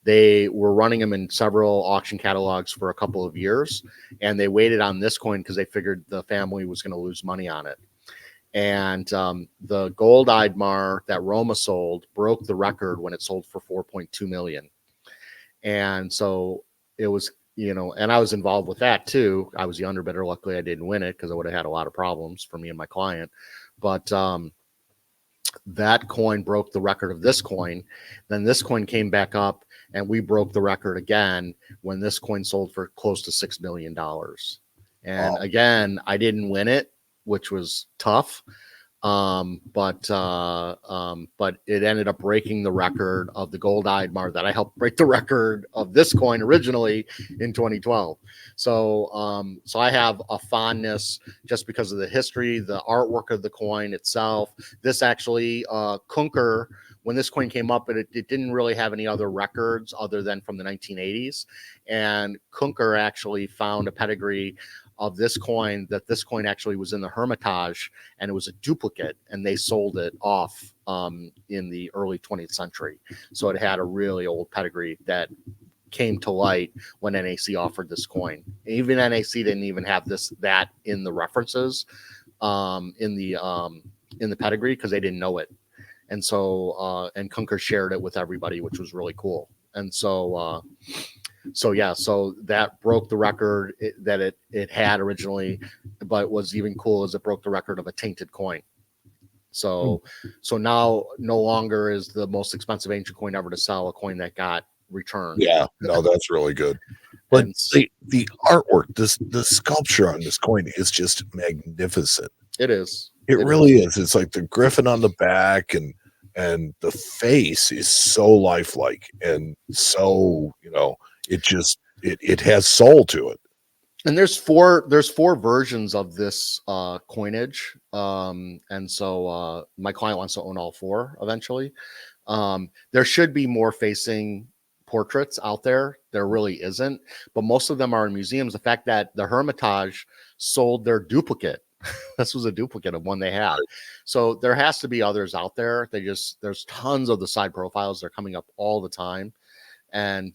they were running them in several auction catalogs for a couple of years, and they waited on this coin because they figured the family was going to lose money on it. And the gold Eidmar that Roma sold broke the record when it sold for 4.2 million. And so it was, and I was involved with that too. I was the underbidder. Luckily, I didn't win it because I would have had a lot of problems for me and my client. But that coin broke the record of this coin. Then this coin came back up, and we broke the record again when this coin sold for close to $6 million. And again, I didn't win it, which was tough. But it ended up breaking the record of the gold Eidmar that I helped break the record of this coin originally in 2012. So I have a fondness just because of the history, the artwork of the coin itself. This actually, Kunker, when this coin came up, it didn't really have any other records other than from the 1980s. And Kunker actually found a pedigree of this coin, that this coin actually was in the Hermitage, and it was a duplicate, and they sold it off in the early 20th century. So it had a really old pedigree that came to light when NAC offered this coin. Even NAC didn't even have that in the references in the pedigree because they didn't know it. And so and Kunker shared it with everybody, which was really cool. And so so that broke the record that it had originally, but what's even cool is it broke the record of a tainted coin. So now no longer is the most expensive ancient coin ever to sell a coin that got returned. Yeah, no, that's really good. But the artwork, the sculpture on this coin is just magnificent. It is. It really is. It's like the griffin on the back, and the face is so lifelike, and so, it has soul to it. And there's four versions of this coinage. And so my client wants to own all four eventually. There should be more facing portraits out there. There really isn't, but most of them are in museums. The fact that the Hermitage sold their duplicate, this was a duplicate of one they had. So there has to be others out there. There's tons of the side profiles. They're coming up all the time. And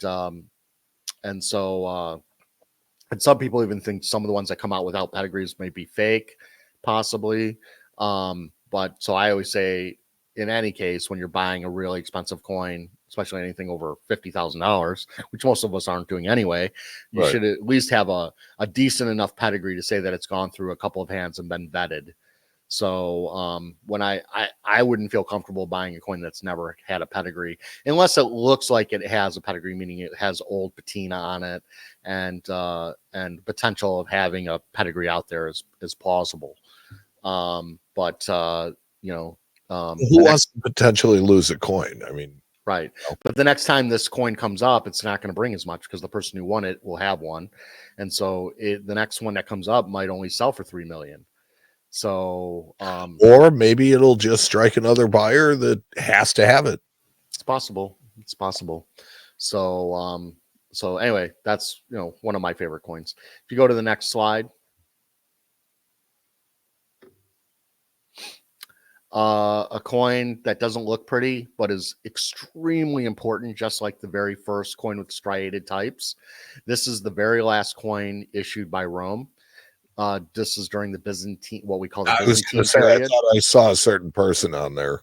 so some people even think some of the ones that come out without pedigrees may be fake, possibly. But so I always say, in any case, when you're buying a really expensive coin, especially anything over $50,000, which most of us aren't doing anyway, you should at least have a decent enough pedigree to say that it's gone through a couple of hands and been vetted. So when I wouldn't feel comfortable buying a coin that's never had a pedigree, unless it looks like it has a pedigree, meaning it has old patina on it, and potential of having a pedigree out there is plausible. Who wants to potentially lose a coin? I mean, right. But the next time this coin comes up, it's not going to bring as much because the person who won it will have one, and so the next one that comes up might only sell for 3 million. So, or maybe it'll just strike another buyer that has to have it. It's possible. So, so anyway, that's, one of my favorite coins. If you go to the next slide, a coin that doesn't look pretty, but is extremely important, just like the very first coin with striated types. This is the very last coin issued by Rome. This is during the Byzantine, what we call the Byzantine period. I thought I saw a certain person on there.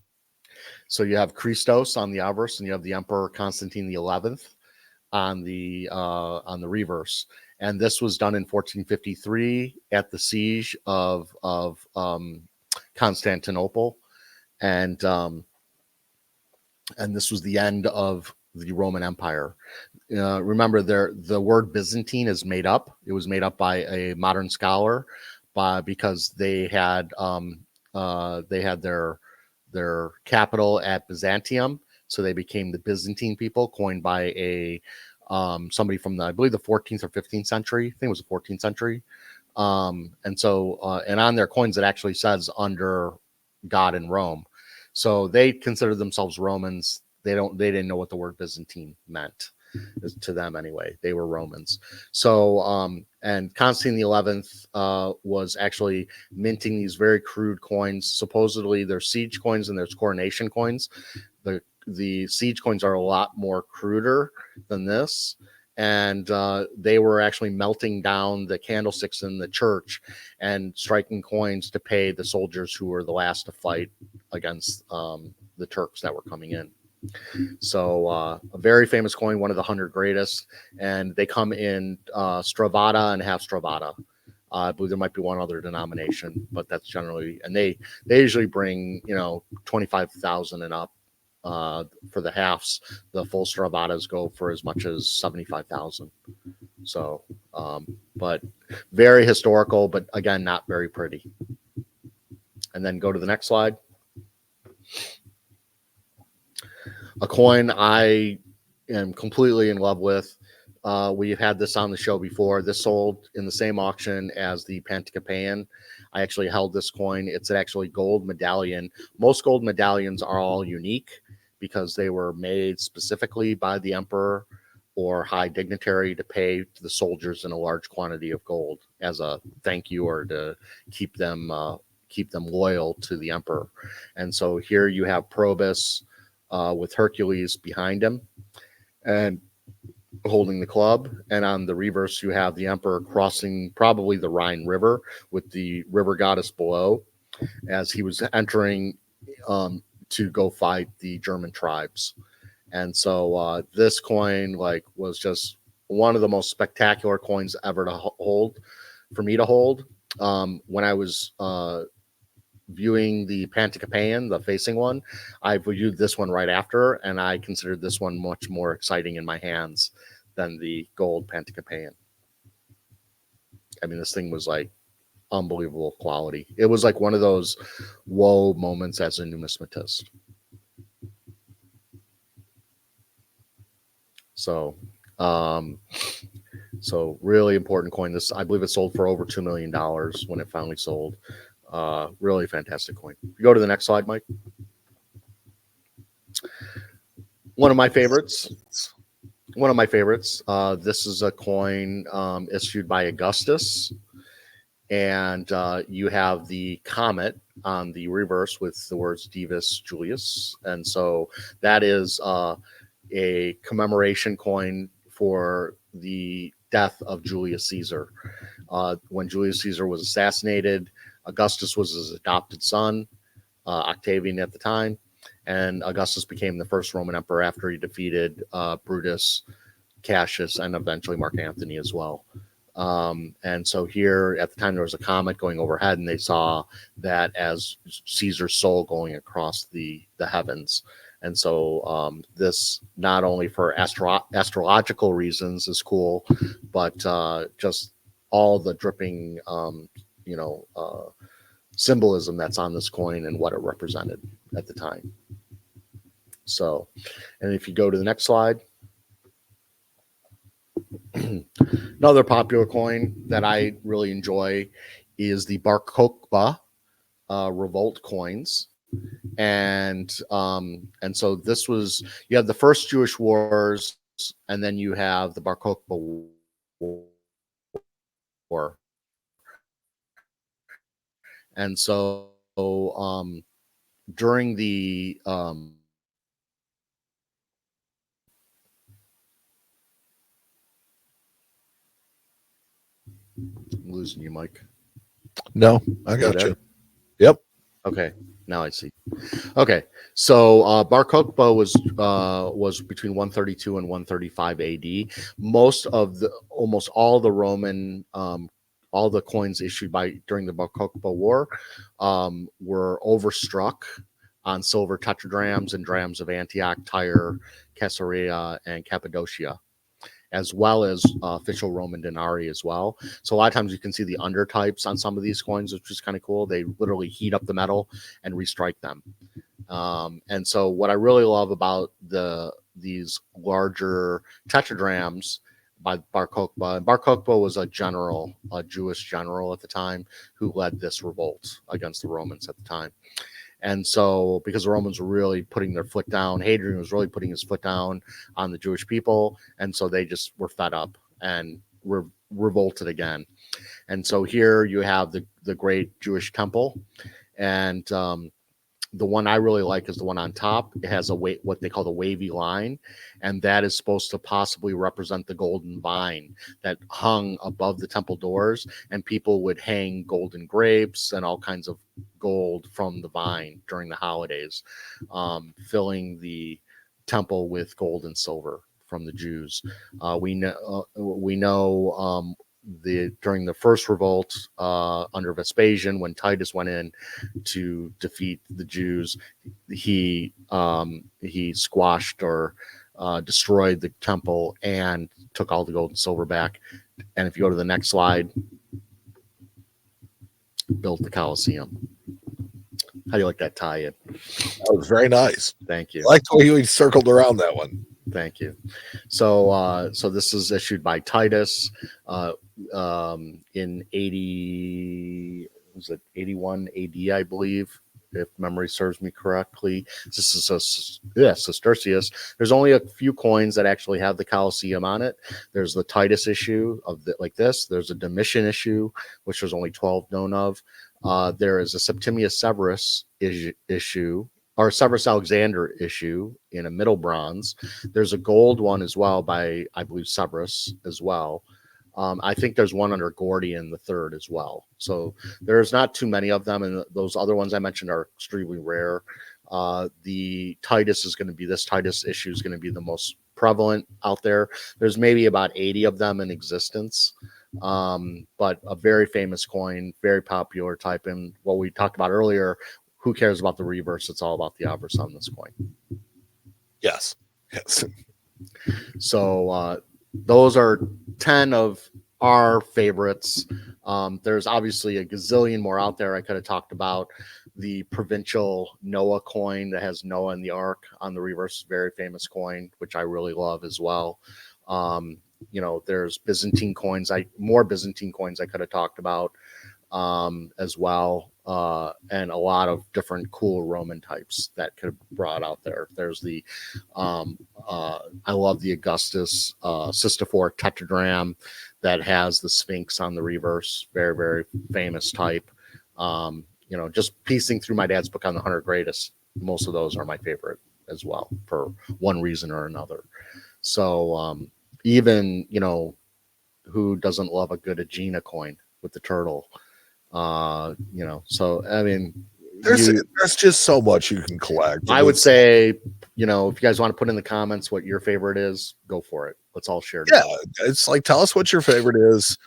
So you have Christos on the obverse, and you have the Emperor Constantine the 11th on the reverse. And this was done in 1453 at the siege of Constantinople, and this was the end of the Roman Empire. Remember, the word Byzantine is made up. It was made up by a modern scholar, because they had their capital at Byzantium, so they became the Byzantine people, coined by a somebody from I believe the 14th or 15th century. I think it was the 14th century. And on their coins it actually says under God in Rome. So they consider themselves Romans. They didn't know what the word Byzantine meant. To them anyway, they were Romans. So and Constantine the 11th was actually minting these very crude coins. Supposedly there's siege coins and there's coronation coins. The siege coins are a lot more cruder than this, and they were actually melting down the candlesticks in the church and striking coins to pay the soldiers who were the last to fight against the Turks that were coming in. So a very famous coin, one of the 100 greatest, and they come in Stravata and half Stravata. I believe there might be one other denomination, but that's generally, and they usually bring 25,000 and up for the halves. The full Stravatas go for as much as 75,000. So, but very historical, but again, not very pretty. And then go to the next slide. A coin I am completely in love with. We've had this on the show before. This sold in the same auction as the Pantikapaean. I actually held this coin. It's an actually gold medallion. Most gold medallions are all unique because they were made specifically by the emperor or high dignitary to pay to the soldiers in a large quantity of gold as a thank you, or to keep them loyal to the emperor. And so here you have Probus with Hercules behind him and holding the club, and on the reverse you have the emperor crossing probably the Rhine River with the river goddess below as he was entering to go fight the German tribes. And so this coin was just one of the most spectacular coins ever to hold, for me to hold. When I was viewing the Pantikapaean, the facing one, I viewed this one right after, and I considered this one much more exciting in my hands than the gold Pantikapaean. I mean, this thing was like unbelievable quality. It was like one of those whoa moments as a numismatist. So really important coin. This, I believe it sold for over $2 million when it finally sold. Really fantastic coin. You go to the next slide, Mike. One of my favorites. This is a coin issued by Augustus, and you have the comet on the reverse with the words Divus Julius, and so that is a commemoration coin for the death of Julius Caesar. When Julius Caesar was assassinated, Augustus was his adopted son, Octavian at the time, and Augustus became the first Roman emperor after he defeated Brutus, Cassius, and eventually Mark Antony as well. And so here at the time there was a comet going overhead, and they saw that as Caesar's soul going across the heavens. And so this, not only for astrological reasons, is cool, but just all the dripping symbolism that's on this coin and what it represented at the time. So, and if you go to the next slide, another popular coin that I really enjoy is the Bar Kokhba revolt coins. And so this was, you have the first Jewish wars, and then you have the Bar Kokhba war. And so during the I'm losing you, Mike. No, I got you. Yep. Okay, now I see. Okay, so Bar Kokhba was between 132 and 135 AD. Almost all the Roman all the coins issued during the Bar Kokhba War were overstruck on silver tetradrachms and drams of Antioch, Tyre, Caesarea and Cappadocia, as well as official Roman denarii as well. So a lot of times you can see the undertypes on some of these coins, which is kind of cool. They literally heat up the metal and restrike them. And so what I really love about these larger tetradrams by Bar Kokhba, and Bar Kokhba was a Jewish general at the time who led this revolt against the Romans at the time. And so, because the Romans were really putting their foot down, Hadrian was really putting his foot down on the Jewish people. And so they just were fed up and revolted again. And so here you have the great Jewish temple. And the one I really like is the one on top. It has what they call the wavy line. And that is supposed to possibly represent the golden vine that hung above the temple doors. And people would hang golden grapes and all kinds of gold from the vine during the holidays, filling the temple with gold and silver from the Jews. We know during the first revolt under Vespasian, when Titus went in to defeat the Jews, he squashed or destroyed the temple and took all the gold and silver back. And if you go to the next slide, built the Colosseum. How do you like that tie-in? That was very nice. Thank you. I like the way you circled around that one. Thank you. So this is issued by Titus in 81 AD, I believe, if memory serves me correctly. This is Sestercius. There's only a few coins that actually have the Colosseum on it. There's the Titus issue of like this. There's a Domitian issue, which there's only 12 known of. There is a Septimius Severus issue, or Severus Alexander issue in a middle bronze. There's a gold one as well by, I believe, Severus as well. I think there's one under Gordian III as well. So there's not too many of them, and those other ones I mentioned are extremely rare. The Titus issue is going to be the most prevalent out there. There's maybe about 80 of them in existence. But a very famous coin, very popular type. And what we talked about earlier, who cares about the reverse? It's all about the obverse on this coin. Yes. So those are 10 of our favorites. There's obviously a gazillion more out there I could have talked about. The provincial Noah coin that has Noah and the Ark on the reverse, very famous coin, which I really love as well. There's Byzantine coins, more Byzantine coins I could have talked about as well, and a lot of different cool Roman types that could have brought out there. There's the I love the Augustus Sistophoric tetragram that has the Sphinx on the reverse, very, very famous type. Just piecing through my dad's book on the 100 greatest, most of those are my favorite as well for one reason or another. So even, who doesn't love a good Aegina coin with the turtle? So, I mean, there's just so much you can collect. I would say, if you guys want to put in the comments what your favorite is, go for it. Let's all share. Yeah. It's like, tell us what your favorite is,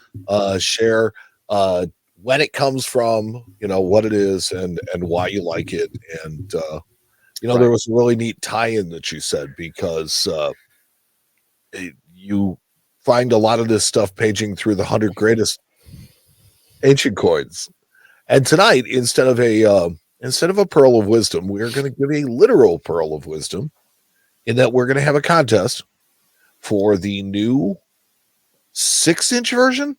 share, when it comes from, what it is and why you like it. And, right. There was a really neat tie-in that you said, because, you find a lot of this stuff paging through the 100 greatest ancient coins. And tonight, instead of a pearl of wisdom, we're going to give a literal pearl of wisdom, in that we're going to have a contest for the new 6-inch version,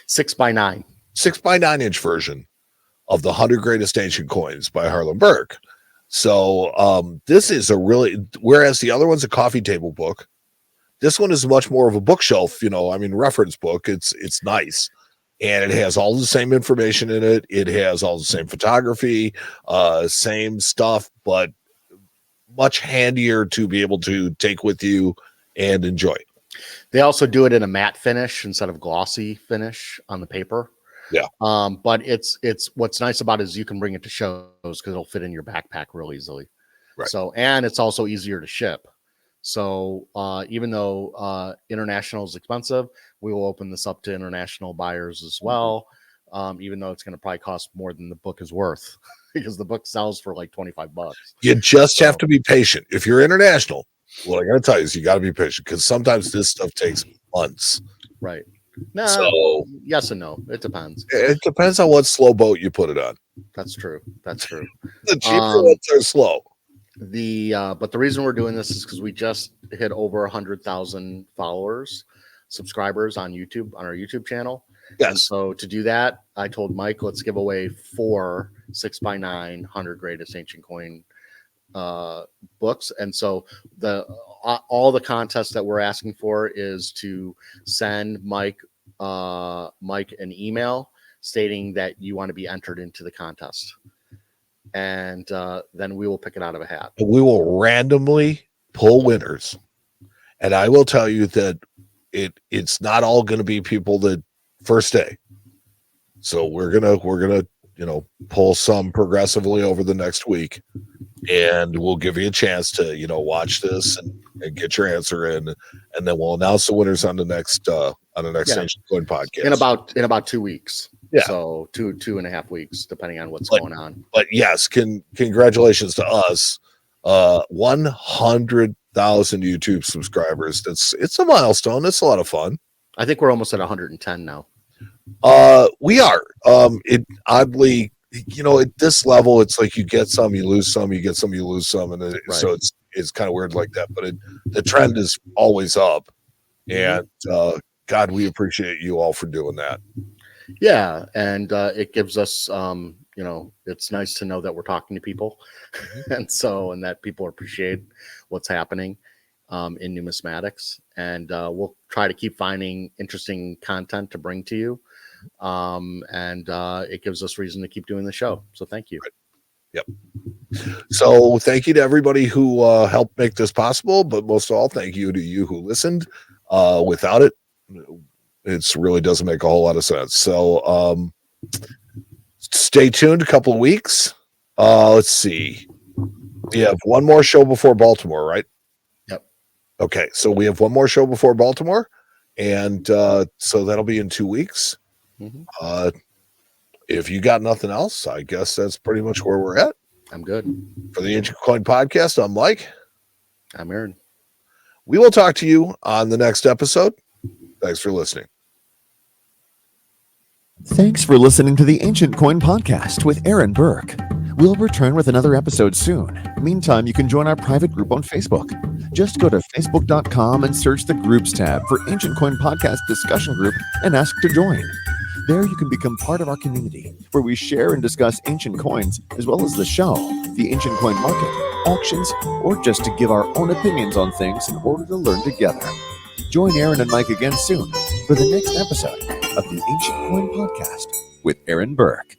6x9, 6x9-inch version of the 100 greatest ancient coins by Aaron Berk. So this is whereas the other one's a coffee table book, this one is much more of a bookshelf, reference book. It's nice. And it has all the same information in it. It has all the same photography, same stuff, but much handier to be able to take with you and enjoy. They also do it in a matte finish instead of glossy finish on the paper. Yeah. But it's what's nice about it is you can bring it to shows because it'll fit in your backpack real easily. Right. So, and it's also easier to ship. So even though international is expensive, we will open this up to international buyers as well, even though it's going to probably cost more than the book is worth, because the book sells for like $25. You just have to be patient. If you're international, What I got to tell you is you got to be patient because sometimes this stuff takes months. Right. No, So yes and no. It depends. it depends on what slow boat you put it on. That's true. That's true. The cheaper ones are slow. But the reason we're doing this is because we just hit over 100,000 followers, subscribers on YouTube, on our YouTube channel. Yes. And so to do that, I told Mike, let's give away 4 6x9 100 greatest ancient coin books. And so all the contests that we're asking for is to send Mike an email stating that you want to be entered into the contest. And then we will pick it out of a hat. We will randomly pull winners. And I will tell you that it's not all going to be people that first day. So we're gonna pull some progressively over the next week, and we'll give you a chance to watch this and get your answer in, and then we'll announce the winners on the next Ancient Coin podcast in about 2 weeks. Yeah. So 2.5 weeks, depending on what's going on. But yes, congratulations to us. 100,000 YouTube subscribers. It's a milestone. It's a lot of fun. I think we're almost at 110 now. We are. It oddly, at this level, it's like you get some, you lose some, you get some, you lose some, and so it's kind of weird like that. But the trend is always up, and God, we appreciate you all for doing that. Yeah, and it gives us, it's nice to know that we're talking to people, and that people appreciate what's happening in numismatics, and we'll try to keep finding interesting content to bring to you, and it gives us reason to keep doing the show. So thank you. Yep. So thank you to everybody who helped make this possible, but most of all, thank you to you who listened. Without it, it really doesn't make a whole lot of sense. So stay tuned a couple of weeks. Let's see. We have one more show before Baltimore, right? Yep. Okay, so we have one more show before Baltimore, and so that'll be in 2 weeks. Mm-hmm. If you got nothing else, I guess that's pretty much where we're at. I'm good. For the Ancient Coin Podcast, I'm Mike. I'm Aaron. We will talk to you on the next episode. Thanks for listening. Thanks for listening to the Ancient Coin Podcast with Aaron Berk. We'll return with another episode soon. Meantime, you can join our private group on Facebook. Just go to facebook.com and search the Groups tab for Ancient Coin Podcast Discussion Group and ask to join. There you can become part of our community, where we share and discuss ancient coins, as well as the show, the ancient coin market, auctions, or just to give our own opinions on things in order to learn together. Join Aaron and Mike again soon for the next episode of the Ancient Coin Podcast with Aaron Berk.